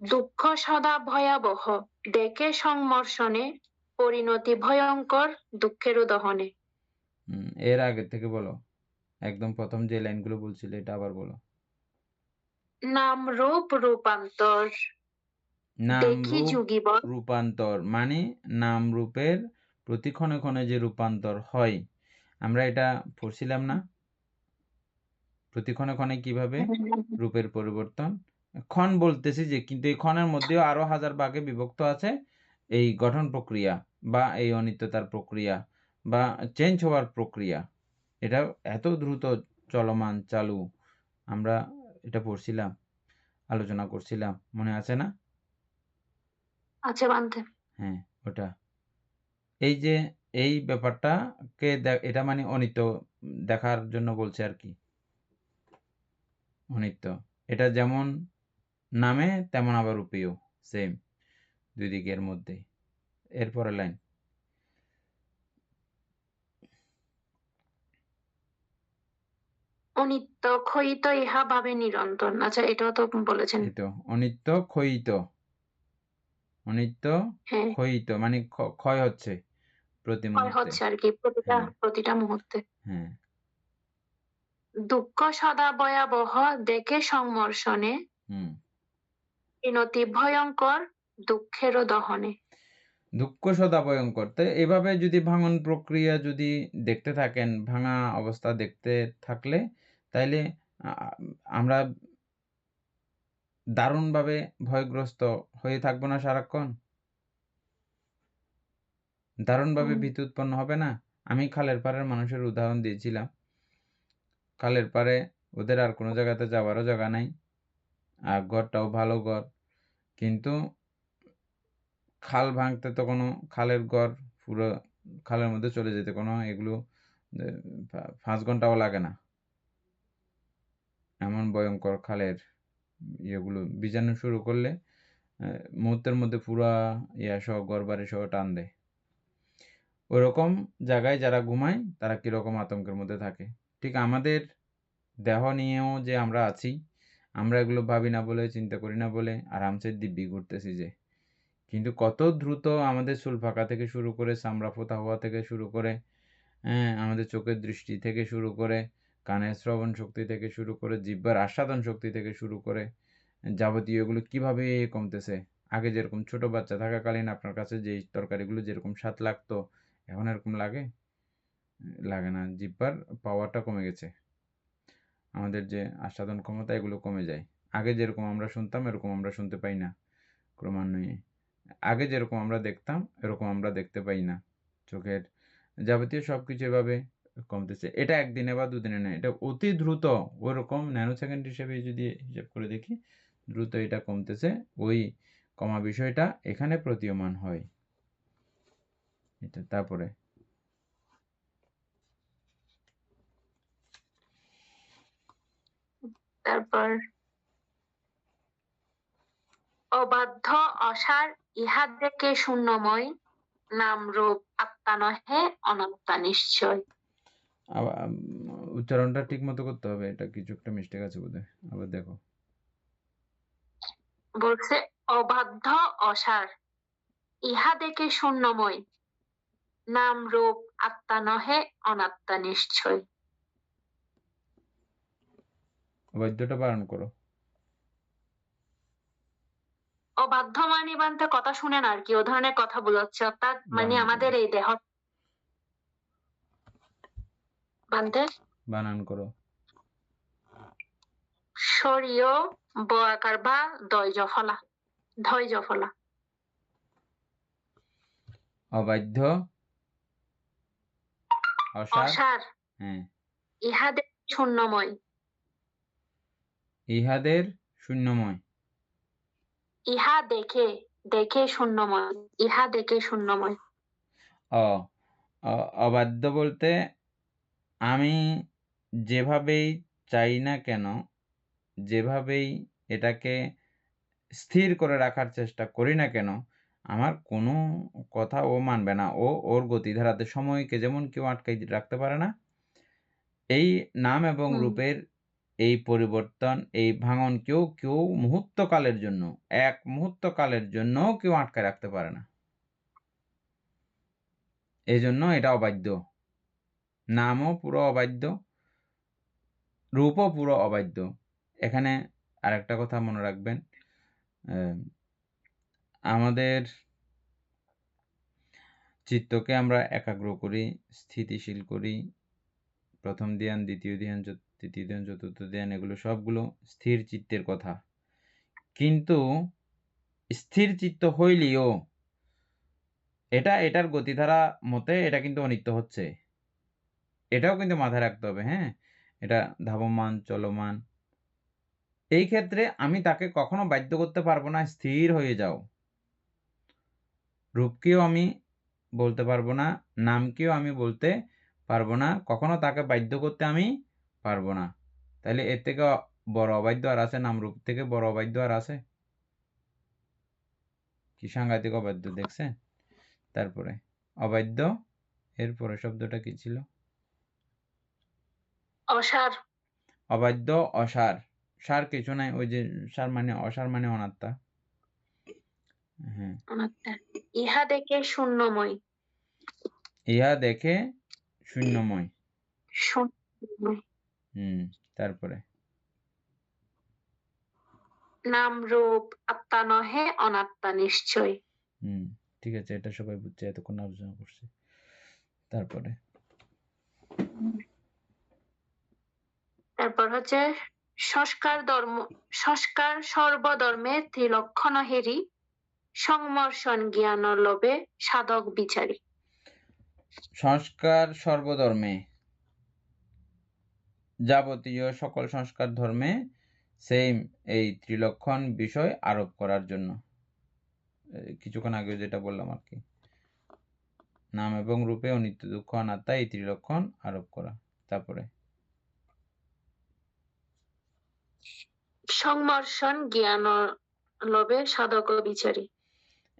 দুঃখ সদা ভয়াবহ দেখে সংমর্ষণে, পরিণতি ভয়ঙ্কর দুঃখের দহনে। এর আগে থেকে বলো, একদম প্রথম যে লাইনগুলো বলছিলে এটা আবার বলো। নাম রূপ রূপান্তর দেখি যুগিবর। রূপান্তর মানে নাম রূপের প্রতি ক্ষণে ক্ষণে যে রূপান্তর হয়, আমরা এটা পড়ছিলাম না? প্রতি ক্ষণে ক্ষণে কিভাবে রূপের পরিবর্তন। ক্ষণ বলতেছি যে, কিন্তু এই ক্ষণের মধ্যেও আরো হাজার ভাগে বিভক্ত আছে এই গঠন প্রক্রিয়া বা এই অনিত্যতার প্রক্রিয়া বা চেঞ্জ হওয়ার প্রক্রিয়া। এটা এত দ্রুত চলমান চালু, আমরা এটা পড়ছিলাম, আলোচনা করছিলাম, মনে আছে না? হ্যাঁ, ওটা এই যে এই ব্যাপারটাকে এটা মানে অনিত্য দেখার জন্য বলছে আর কি। অনিত্য। এটা যেমন নামে তেমন আবার রূপেও সেম, দুই দিকের মধ্যে। এরপরের লাইন। অনিত্য ক্ষয়িত ইহা ভাবে নিরন্তর। আচ্ছা, এটাও তো বলেছেন। এই তো অনিত্য ক্ষয়িত। অনিত্য হ্যাঁ, ক্ষয়িত মানে ক্ষয় হচ্ছে প্রতি ক্ষয় মুহূর্তে। হচ্ছে আর কি প্রতিটা হ্যাঁ প্রতিটা মুহূর্তে। হ্যাঁ দুঃখ সদা ভয়াবহ দেখে সংমর্ষণে, হুম। বিনতি ভয়ঙ্কর দুঃখেরও দহনে। দুঃখ সদা ভয়ঙ্কর। তো এভাবে যদি ভাঙন প্রক্রিয়া যদি দেখতে থাকেন, ভাঙা অবস্থা দেখতে থাকলে, তাইলে আমরা দারুণভাবে ভয়গ্রস্ত হয়ে থাকবো না সারাক্ষণ? দারুণভাবে হুম, ভীতি উৎপন্ন হবে না? আমি খালের পাড়ের মানুষের উদাহরণ দিয়েছিলাম। খালের পাড়ে ওদের আর কোনো জায়গাতে যাওয়ারও জায়গা নাই। আর ঘরটাও ভালো ঘর। কিন্তু খাল ভাঙতে তো কোনো খালের ঘর পুরো খালের মধ্যে চলে যেতে কোনো এগুলো ৫ ঘন্টাও লাগে না। এমন ভয়ঙ্কর খালের ইয়েগুলো বীজাণু শুরু করলে মুহূর্তের মধ্যে পুরা সহ ঘরবাড়ি সহ টান দেয়। ওরকম জায়গায় যারা ঘুমায় তারা কীরকম আতঙ্কের মধ্যে থাকে। ঠিক আমাদের দেহ নিয়েও যে আমরা আছি, আমরা এগুলো ভাবি না বলে, চিন্তা করি না বলে আরামসে দিব্যি ঘুরতেছি যে। কিন্তু কত দ্রুত আমাদের চুল ফাঁকা থেকে শুরু করে, চামড়া ফোতা হওয়া থেকে শুরু করে, আমাদের চোখের দৃষ্টি থেকে শুরু করে, কানের শ্রবণ শক্তি থেকে শুরু করে, জিহ্বার আস্বাদন শক্তি থেকে শুরু করে, যাবতীয় এগুলো কীভাবে কমতেছে। আগে যেরকম ছোট বাচ্চা থাকাকালীন আপনার কাছে যেই তরকারিগুলো যেরকম স্বাদ লাগতো, এখন এরকম লাগে? লাগে না। জিহ্বার পাওয়ারটা কমে গেছে। আমাদের যে আস্বাদন ক্ষমতা এগুলো কমে যায়। আগে যেরকম আমরা শুনতাম এরকম আমরা শুনতে পাই না ক্রমান্বয়ে। আগে যেরকম আমরা দেখতাম এরকম আমরা দেখতে পাই না। চোখের যাবতীয় সবকিছু এভাবে কমতেছে। এটা একদিনে বা দুদিনে নয়। এটা অতি দ্রুত ওরকম ন্যানো সেকেন্ড হিসেবে যদি হিসাব করে দেখি, দ্রুত এটা কমতেছে। ওই কমা বিষয়টা এখানে প্রতীয়মান হয়। এটা তারপরে তারপর অবাধ্য অসার ইহা দেখে শূন্যময়, নাম রূপ আত্মা নহে অনাত্মা নিশ্চয়। উচ্চারণটা ঠিক মতো করতে হবে। এটা কিছু একটা মিস্টেক আছে বোধহয়। আবার দেখো। বলছে অবাধ্য অসার ইহা দেখে শূন্যময়, নাম রূপ আত্মা নহে অনাত্মা নিশ্চয়। অবাধ্যটা বারণ করো। অবাধ্য মানে বানতে কথা শুনেন আর কি, ও ধরনের কথা বোঝাচ্ছে। অর্থাৎ মানে বানান আমাদের করো। এই দেহ বানতে বানান করো। শরীয় ব আকার বা ধৈর্য ফলা, ধৈর্য ফলা। অবাধ্য অসার অসার হ্যাঁ ইহাদের শূন্যময়, ইহাদের শূন্যময়। ইহা দেখে দেখে শূন্যময়, ইহা দেখে শূন্যময়। অবাধ্য বলতে আমি যেভাবেই চাই না কেন, যেভাবেই এটাকে স্থির করে রাখার চেষ্টা করি না কেন, আমার কোনো কথা ও মানবে না। ওর গতিধারাতে সময়কে যেমন কেউ আটকাই রাখতে পারে না, এই নাম এবং রূপের এই পরিবর্তন, এই ভাঙনকেও কেউ মুহূর্তকালের জন্য, এক মুহূর্তকালের জন্য কেউ আটকায় রাখতে পারে না। এজন্য এটা অবাধ্য। নামও পুরো অবাধ্য, রূপও পুরো অবাধ্য। এখানে আরেকটা কথা মনে রাখবেন, আমাদের চিত্তকে আমরা একাগ্র করি, স্থিতিশীল করি। প্রথম ধ্যান, দ্বিতীয় ধ্যান, তৃতীয় ধ্যান, চতুর্থ ধ্যান, এগুলো সবগুলো স্থির চিত্তের কথা। কিন্তু স্থির চিত্ত হইলেও এটার গতিধারা মতে এটা কিন্তু অনিত্য হচ্ছে। এটাও কিন্তু মাথায় রাখতে হবে। হ্যাঁ, এটা ধাবমান, চলমান। এই ক্ষেত্রে আমি তাকে কখনো বাধ্য করতে পারবো না স্থির হয়ে যাও। রূপকেও আমি বলতে পারবো না, নামকেও আমি বলতে পারবো না, কখনো তাকে বাধ্য করতে আমি পারবো না। তাহলে এর থেকে বড় অবাধ্য আর আছে? নামরূপ থেকে বড় অবাধ্য আর আছে? কি সাংঘাতিক অবাধ্য দেখছেন? তারপরে অবাধ্য, এরপরে শব্দটা কি ছিল? অসার। অবাধ্য, অসার। সার কিছু নাই, ওই যে সার মানে অসার মানে অনাত্মা। হ্যাঁ, অনাত্মা। ইহা দেখে শূন্যময়। ইহা দেখে শূন্যময়। শূন্যময়। তারপরে নাম রূপ আত্মা নহে, অনাত্মা নিশ্চয়। ঠিক আছে, এটা সবাই বুঝছে, এতক্ষণ আলোচনা করছে। তারপর হচ্ছে সংস্কার সর্বধর্মে ত্রিলক্ষণ হেরি, সংমর্ষণ জ্ঞান লোভে সাধক বিচারি। সংস্কার সর্বধর্মে, যাবতীয় সকল সংস্কার ধর্মে সেম এই ত্রিলক্ষণ বিষয় আরোপ করার জন্য। কিছুক্ষণ আগে যেটা বললাম আর কি, নাম এবং রূপে অনিত্য দুঃখ অনাত্মা এই ত্রিলক্ষণ আরোপ করা। তারপরে সংমর্ষণ জ্ঞান লোভে সাধক বিচারি।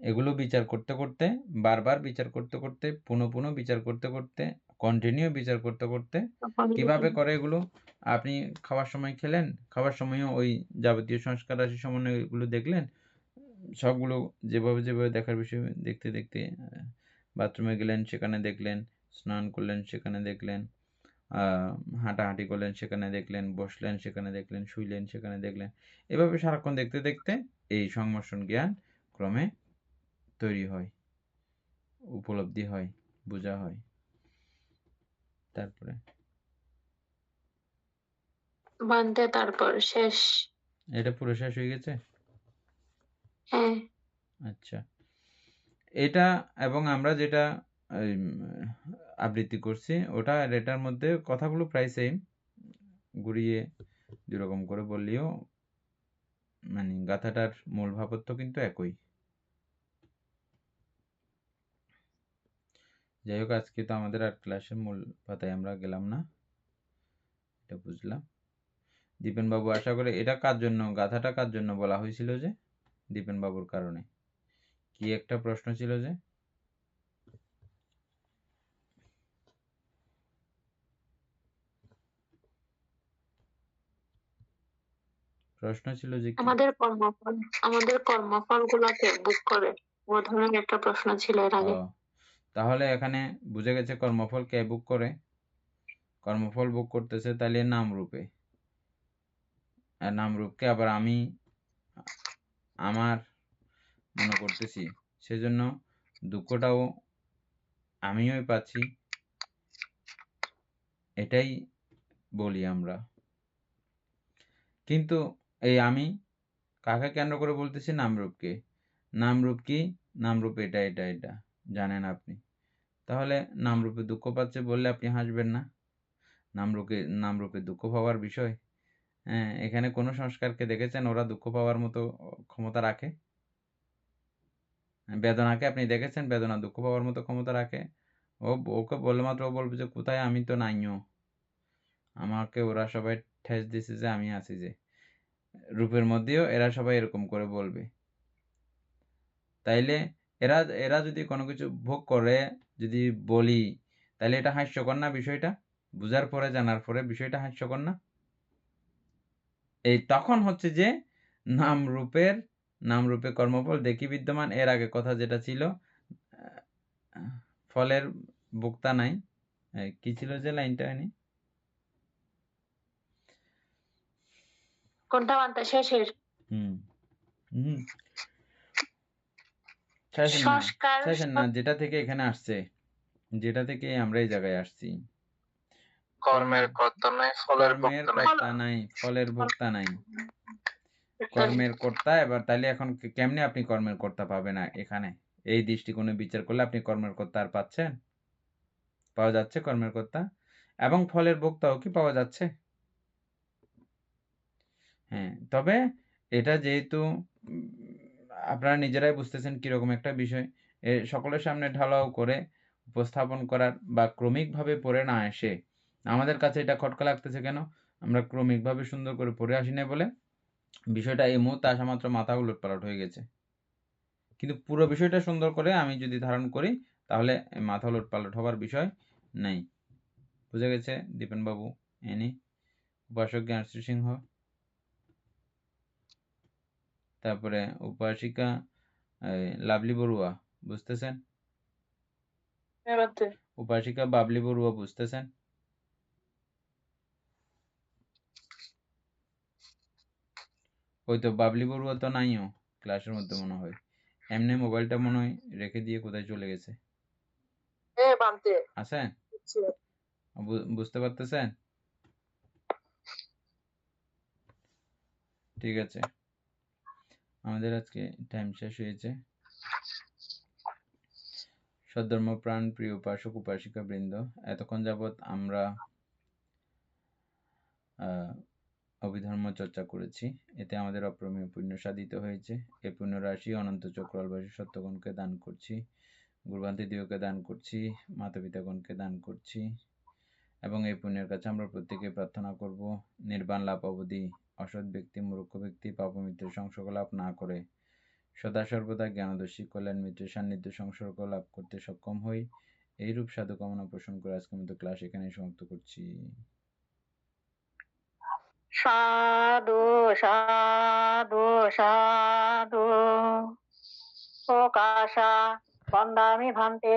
এগুলো বিচার করতে করতে, বারবার বিচার করতে করতে, পুনঃ পুনঃ বিচার করতে করতে, কন্টিনিউ বিচার করতে করতে। কিভাবে করে এগুলো? আপনি খাওয়ার সময় খেলেন, খাওয়ার সময়ও ওই যাবতীয় সংস্কার রাশি সমন্বয় এগুলো দেখলেন, সবগুলো যেভাবে যেভাবে দেখার বিষয় দেখতে দেখতে, বাথরুমে গেলেন সেখানে দেখলেন, স্নান করলেন সেখানে দেখলেন, হাঁটাহাঁটি করলেন সেখানে দেখলেন, বসলেন সেখানে দেখলেন, শুইলেন সেখানে দেখলেন। এভাবে সারাক্ষণ দেখতে দেখতে এই সংমর্ষণ জ্ঞান ক্রমে তৈরি হয়, উপলব্ধি হয়, বোঝা হয়। তারপরে বান্ধে তারপর শেষ। এটা পুরো শেষ হয়ে গেছে? হ্যাঁ। আচ্ছা, এটা এবং আমরা যেটা আবৃত্তি করছি ওটা আর এটার মধ্যে কথাগুলো প্রায় সেম, ঘুরিয়ে দুরকম করে বললেও মানে গাথাটার মূল ভাবত্ব কিন্তু একই। যাই হোক, আজকে তো আমাদের আর ক্লাসের মূল পাতায় আমরা গেলাম না, এটা বুঝলাম। দীপেন বাবু, আশা করি এটা কার জন্য, গাথাটা কার জন্য বলা হয়েছিল? যে দীপেন বাবুর কারণে কি একটা প্রশ্ন ছিল, যে প্রশ্ন ছিল যে কি? আমাদের কর্মফল গুলাকে বুক করে, ও ধরনের একটা প্রশ্ন ছিল এর আগে। তাহলে এখানে বুঝে গেছে কর্মফল কে বুক করে। কর্মফল বুক করতেছে তাহলে নাম রূপে, আর নাম রূপকে আবার আমি আমার মনে করতেছি, সেজন্য দুঃখটাও আমিই পাচ্ছি, এটাই বলি আমরা। কিন্তু এই আমি কাকে কেন্দ্র করে বলতেছি? নামরূপকে। নামরূপ কি? নামরূপ এটা এটা এটা জানেন আপনি। তাহলে নামরূপে দুঃখ পাচ্ছে বললে আপনি হাসবেন না? নামরূপে দুঃখ পাওয়ার বিষয়। হ্যাঁ, এখানে কোনো সংস্কারকে দেখেছেন ওরা দুঃখ পাওয়ার মতো ক্ষমতা রাখে? বেদনাকে আপনি দেখেছেন বেদনা দুঃখ পাওয়ার মতো ক্ষমতা রাখে? ওকে বললে মাত্র ও বলবে যে কোথায়, আমি তো নাইও, আমাকে ওরা সবাই ঠেস দিছে যে আমি আছি যে। রূপের মধ্যেও এরা সবাই এরকম করে বলবে। তাইলে এরা যদি কোনো কিছু ভোগ করে, যদি বলি, তাহলে এটা হাস্যকর না? বিষয়টা বুঝার পরে, জানার পরে বিষয়টা হাস্যকর না? এই তখন হচ্ছে যে নামরূপে কর্মফল দেখি বিদ্যমান। এর আগে কথা যেটা ছিল, ফলের ভোক্তা নাই, কি ছিল যে লাইনটা? কোনটা বানতে শেষের? শেষের না, যেটা থেকে এখানে আসছে, যেটা থেকে আমরা এই জায়গায় আসছি। কর্মের কর্তা নাই, ফলের ভোক্তা নাই। ফলের ভোক্তা নাই, কর্মের কর্তা। এবার তাহলে এখন কেমনে আপনি কর্মের কর্তা পাবেন? এখানে এই দৃষ্টিকোণে বিচার করলে আপনি কর্মের কর্তা আর পাচ্ছেন? পাওয়া যাচ্ছে কর্মের কর্তা, এবং ফলের ভোক্তাও কি পাওয়া যাচ্ছে? হ্যাঁ, তবে এটা যেহেতু আপনারা নিজেরাই বুঝতেছেন কিরকম একটা বিষয়, সকলের সামনে ঢালাও করে উপস্থাপন করার বা ক্রমিকভাবে পড়ে না এসে আমাদের কাছে এটা খটকা লাগতেছে কেন? আমরা ক্রমিকভাবে সুন্দর করে পড়ে আসি না বলে বিষয়টা এই মুহূর্তে আসা মাত্র মাথা উলটপালট হয়ে গেছে। কিন্তু পুরো বিষয়টা সুন্দর করে আমি যদি ধারণ করি তাহলে মাথা উলটপালট হবার বিষয় নেই। বুঝে গেছে দীপেন বাবু? এনি উপাসক জ্ঞানশ্রী সিংহ, তারপরে উপাসিকা লাভলি বড়ুয়া, বুঝতেছেন? উপাসিকা বাবলি বড়ুয়া, বুঝতেছেন? ওই তো বাবলি বড়ুয়া তো নাইও ক্লাসের মধ্যে মনে হয়, এমনি মোবাইলটা মনে হয় রেখে দিয়ে কোথায় চলে গেছে। আছেন? বুঝতে পারতেছেন? ঠিক আছে, আমাদের আজকে টাইম শেষ হয়েছে। সদ্ধর্মপ্রাণ প্রিয় উপাসক উপাসিকা বৃন্দ, এতক্ষণ যাবৎ আমরা অভিধর্ম চর্চা করেছি, এতে আমাদের অপ্রমেয় পুণ্য সাধিত হয়েছে। এই পুণ্য রাশি অনন্ত চক্রবাসী সত্যগণকে দান করছি, গুরুভান্তি দিওকে দান করছি, মাতা পিতাগণকে দান করছি, এবং এই পুণ্যের কাছে আমরা প্রত্যেকে প্রার্থনা করব নির্বাণ লাভ অবধি অসৎ ব্যক্তি মূর্খ ব্যক্তি পাপমিত্রের সংসর্গ লাভ না করে সদা সর্বদা জ্ঞানদর্শী কল্যাণ মিত্রের সান্নিধ্য সংসর্গ লাভ করতে সক্ষম হই। এইরূপ সাধু কামনা পোষণ করে আজকের মতো ক্লাস এখানেই সমাপ্ত করছি। সাধু সাধু সাধু প্রকাশা বন্দামি ভান্তে